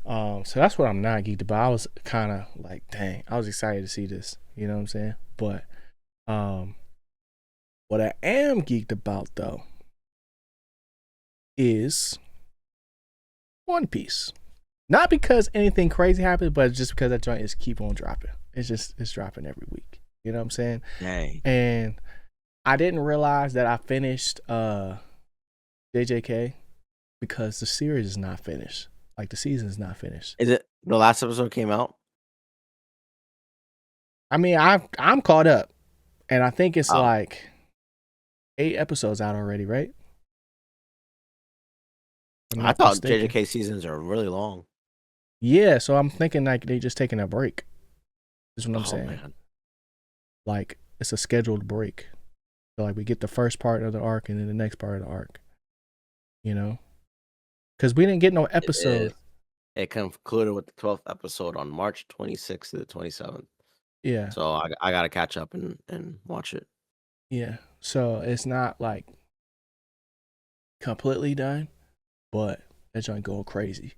that's what I'm not geeked about. I was kind of like, dang, I was excited to see this. You know what I'm saying? But um, what I am geeked about though is One Piece. Not because anything crazy happened, but just because that joint is keep on dropping. It's dropping every week. You know what I'm saying? Dang. And I didn't realize that I finished JJK because the series is not finished. Like the season is not finished. Is it the last episode came out? I mean, I'm caught up, and I think it's Oh, like 8 episodes out already, right? If I'm I not thought mistaken. JJK seasons are really long. Yeah, so I'm thinking like they just taking a break. Is what I'm Oh saying. man. Like it's a scheduled break. So like we get the first part of the arc and then the next part of the arc. You know, because we didn't get no It is. episode. It concluded with the 12th episode on March 26th to the 27th. Yeah, So I gotta catch up and watch it. yeah. So it's not like completely done, but that joint going crazy.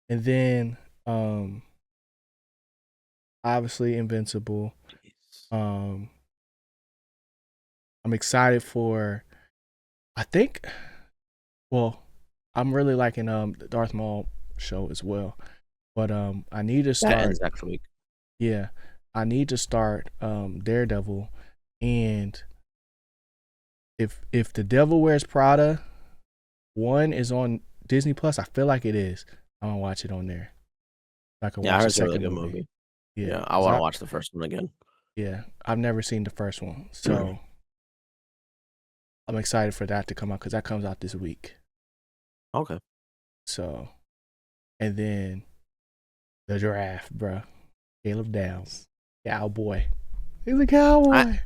And then obviously Invincible. Jeez. Um I'm excited for I think well, I'm really liking the Darth Maul show as well. But I need to That start ends next week. yeah. I need to start Daredevil, and if The Devil Wears Prada 1 is on Disney Plus, I feel like it is. I'm gonna watch it on there. I can Yeah, I watch heard the it's a really second good movie. movie. Yeah, Yeah, I want to watch the first one again. yeah, I've never seen the first one, so I'm excited for that to come out because that comes out this week. Okay. So, and then the draft, bro. Caleb Downs, cowboy. He's a I cowboy.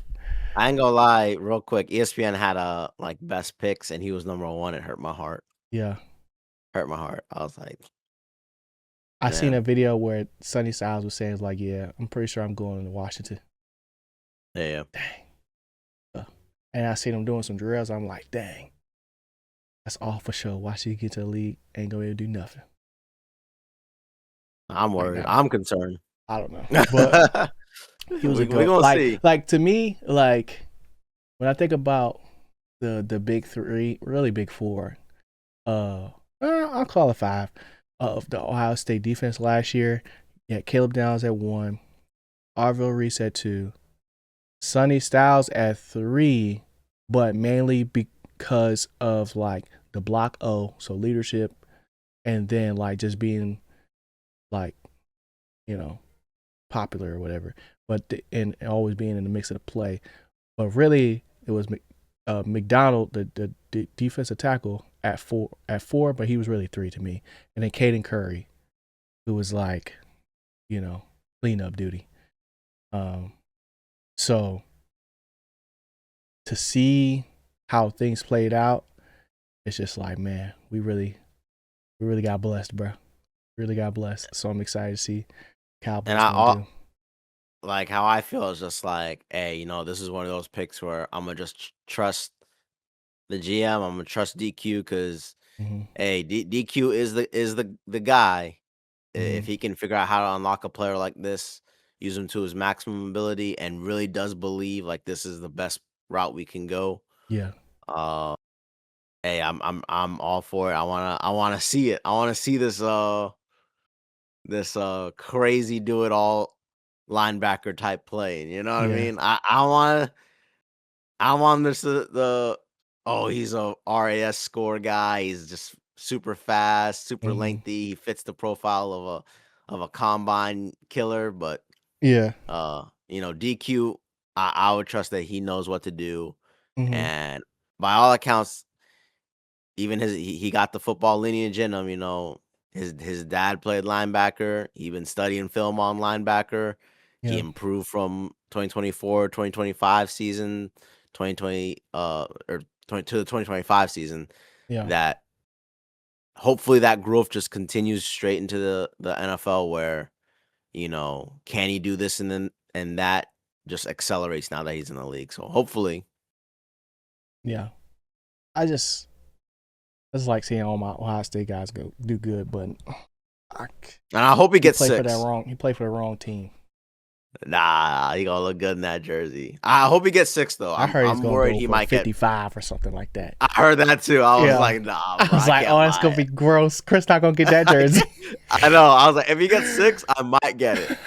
I ain't gonna lie, real quick. ESPN had a like best picks, and he was number one. It hurt my heart. Yeah, Hurt my heart. I was like, I seen a man, video where Sonny Styles was saying like, "Yeah, I'm pretty sure I'm going to Washington." yeah. Dang. And I seen him doing some drills. I'm like, dang, that's all for sure. Watch you get to the league, ain't gonna be able to do nothing. I'm Like, worried. nah, I'm concerned. I don't know, but he was a We goat. gonna see. Like to me, like when I think about the big three, really big four, I'll call it five of the Ohio State defense last year. Yeah, Caleb Downs at 1, Arville Reese at 2, Sonny Styles at 3, but mainly because of like the block O, so leadership, and then like just being like, you know, popular or whatever, but and always being in the mix of the play. But really, it was McDonald, the defensive tackle at four, but he was really 3 to me, and then Caden Curry, who was like, you know, cleanup duty. So to see how things played out, it's just like, man, we really got blessed, bro. Really got blessed. So I'm excited to see And Cowboys gonna do. like how I feel is just like, hey, this is one of those picks where I'm gonna just trust the GM. I'm gonna trust DQ because, Mm-hmm. hey, DQ is the guy. Mm-hmm. If he can figure out how to unlock a player like this, use him to his maximum ability, and really does believe like this is the best route we can go. Yeah. Uh, hey, I'm all for it. I wanna see it. I wanna see this crazy do it all linebacker type play. You know what I Yeah. mean? I want this the oh, he's a RAS score guy. He's just super fast, super Mm-hmm. lengthy. He fits the profile of a combine killer, but Yeah. DQ, I would trust that he knows what to do. Mm-hmm. And by all accounts, even he got the football lineage in him. His dad played linebacker. He been studying film on linebacker. He Yeah. improved from 2024, 2025 season, 2020 or 20 to the 2025 season. Yeah. That hopefully that growth just continues straight into the NFL where, can he do this and that just accelerates now that he's in the league. So hopefully. Yeah. I just like seeing all my Ohio State guys go do good, but I, And I hope he he gets played for that 6. wrong. He played for the wrong team. Nah, he gonna look good in that jersey. I hope he gets 6 though. I heard he's I'm gonna worried go he for might get. 55 or something like that. I heard that too. I was Yeah. like, nah, I bro, was I like, oh, can't that's gonna buy be it. gross. Chris not gonna get that jersey. I know. I was like, if he gets 6, I might get it.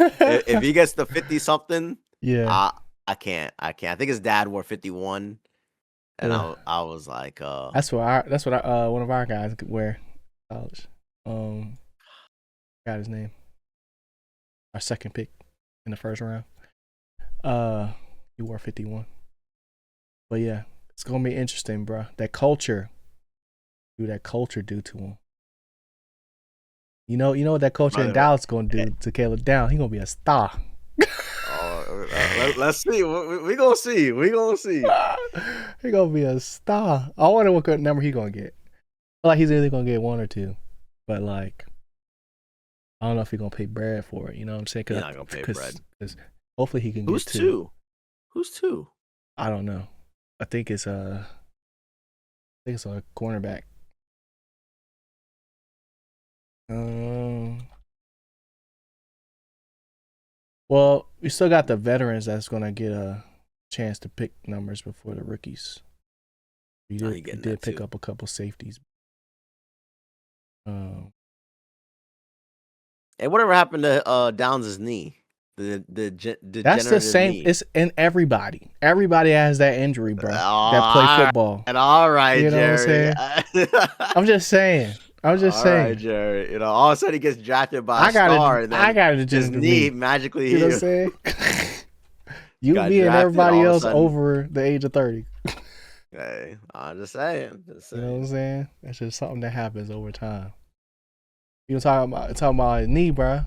If he gets the 50 something, Yeah. I can't. I think his dad wore 51, and Ugh. I was like, That's what one of our guys could wear. College. Got his name. Our second pick in the first round. He wore 51. But yeah, it's gonna be interesting, bro. That culture. Do that culture do to him? You know what that culture in Dallas gonna do to Caleb Down? He gonna be a star. Let's see. We gonna see. We gonna see. He gonna be a star. I wonder what number he gonna get. I feel like he's either gonna get 1 or 2, but like, I don't know if he gonna pay bread for it. You know what I'm saying? He's not gonna pay bread. Because hopefully he can Who's get 2. Who's 2? I don't know. I think it's a cornerback. Well, we still got the veterans that's gonna get a chance to pick numbers before the rookies. He did pick up a couple safeties. And whatever happened to Downs' knee? That's the same. Knee. It's in everybody. Everybody has that injury, bro. That play football. And all right, you know Jerry. What I'm saying? I'm just saying. All right, Jerry. You know, all of a sudden he gets drafted by a star, and then I got to just his knee magically healed. You know what I'm saying? You me and everybody else over the age of 30. Hey, I'm just saying. You know what I'm saying? That's just something that happens over time. You talking about his knee, bro.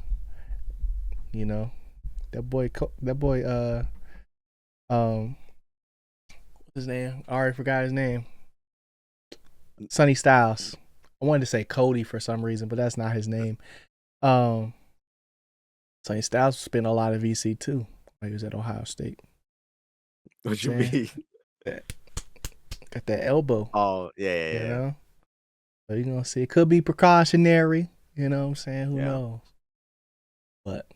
You know, that boy, what's his name? I already forgot his name. Sonny Styles. I wanted to say Cody for some reason, but that's not his name. Sonny Styles spent a lot of VC too. He was at Ohio State. What you mean? Got that elbow. Oh, yeah. You know? So you're gonna see. It could be precautionary. You know what I'm saying? Who knows? But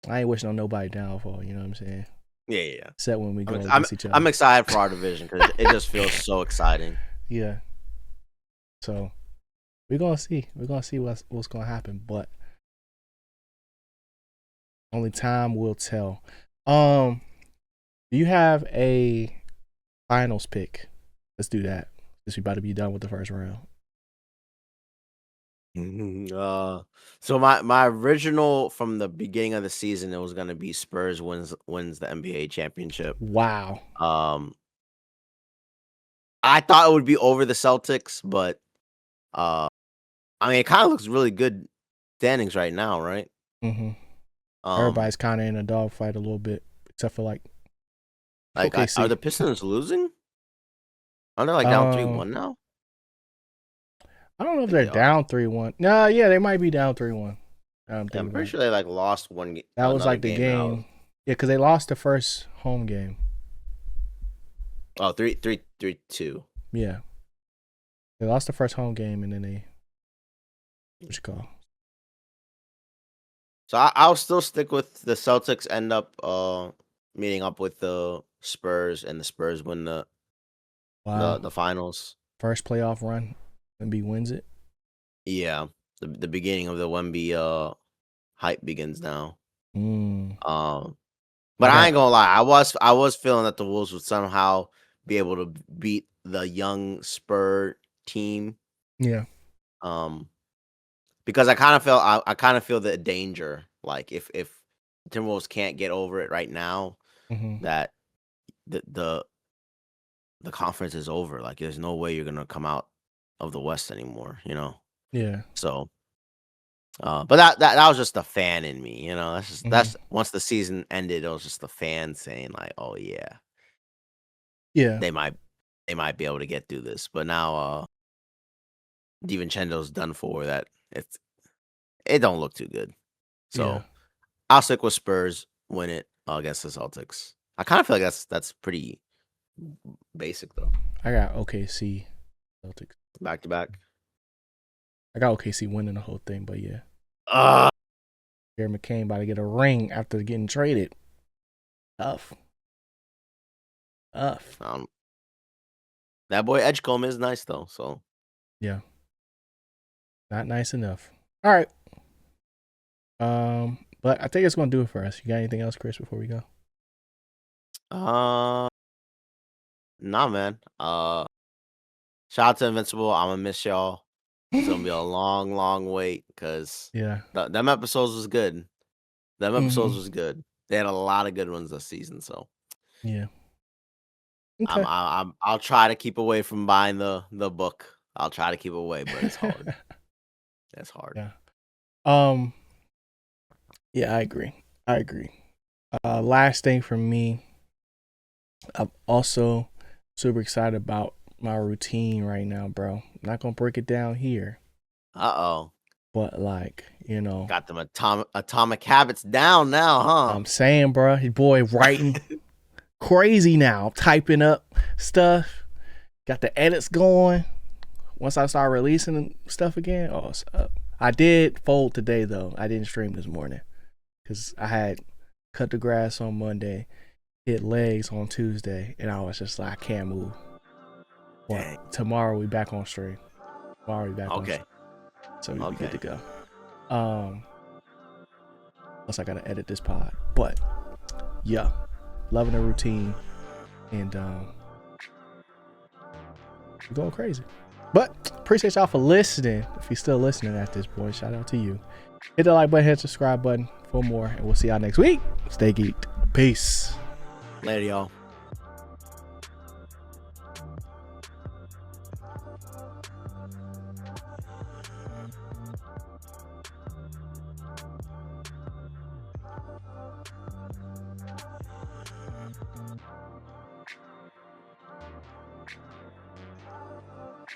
I ain't wishing on nobody downfall. You know what I'm saying? Yeah. Except when we go against each other. I'm excited for our division because it just feels so exciting. Yeah. So we're gonna see. We're gonna see what's gonna happen, but only time will tell. Do you have a finals pick? Let's do that. Since we about to be done with the first round. So my original from the beginning of the season, it was gonna be Spurs wins the NBA championship. Wow. I thought it would be over the Celtics, but I mean, it kind of looks really good standings right now, right? Mm-hmm. Everybody's kind of in a dogfight a little bit, except for like are the Pistons losing? Are they like down 3-1 now? I don't know if they're down 3-1. No, yeah, they might be down 3-1. I'm pretty sure they like lost one game. That was like the game. Yeah, because they lost the first home game. Oh, 3-2. Yeah. They lost the first home game and then they So I'll still stick with the Celtics end up meeting up with the Spurs, and the Spurs win the finals. First playoff run. Wemby wins it. Yeah. The beginning of the Wemby hype begins now. But I ain't gonna lie, I was feeling that the Wolves would somehow be able to beat the young Spur team. Yeah. Because I kind of feel the danger. Like if Timberwolves can't get over it right now, that the conference is over. Like there's no way you're gonna come out of the West anymore, you know? Yeah. So but that was just the fan in me, you know. That's once the season ended, it was just the fan saying like, "Oh yeah, they might be able to get through this." But now, DiVincenzo's done for that. It don't look too good. So I'll stick with Spurs win it against the Celtics. I kind of feel like that's pretty basic though. I got OKC Celtics back to back. I got OKC winning the whole thing, but yeah. Gary McCain about to get a ring after getting traded. Tough. That boy Edgecombe is nice though. So yeah, not nice enough. All right. But I think it's gonna do it for us. You got anything else, Chris, before we go? nah, man. Shout out to Invincible. I'm gonna miss y'all. It's gonna be a long, long wait because Yeah. them episodes was good. Them episodes Mhm. was good. They had a lot of good ones this season. So Yeah. Okay. I'll try to keep away from buying the book. I'll try to keep away, but it's hard. It's hard. Yeah. Yeah, I agree. Last thing for me, I'm also super excited about my routine right now, bro. I'm not gonna break it down here, Uh-oh. but like, you know, Got them atomic habits down now, huh? I'm saying, bro, his boy writing crazy now, typing up stuff, got the edits going. Once I start releasing stuff again, oh, it's up. I did fold today though. I didn't stream this morning because I had cut the grass on Monday, hit legs on Tuesday, and I was just like, I can't move. But tomorrow we back on stream. Tomorrow we back on stream. So we'll be good to go. Plus I gotta edit this pod. But yeah, loving the routine and we're going crazy. But appreciate y'all for listening. If you're still listening at this point, shout out to you. Hit the like button, hit the subscribe button for more, and we'll see y'all next week. Stay geeked. Peace. Later, y'all.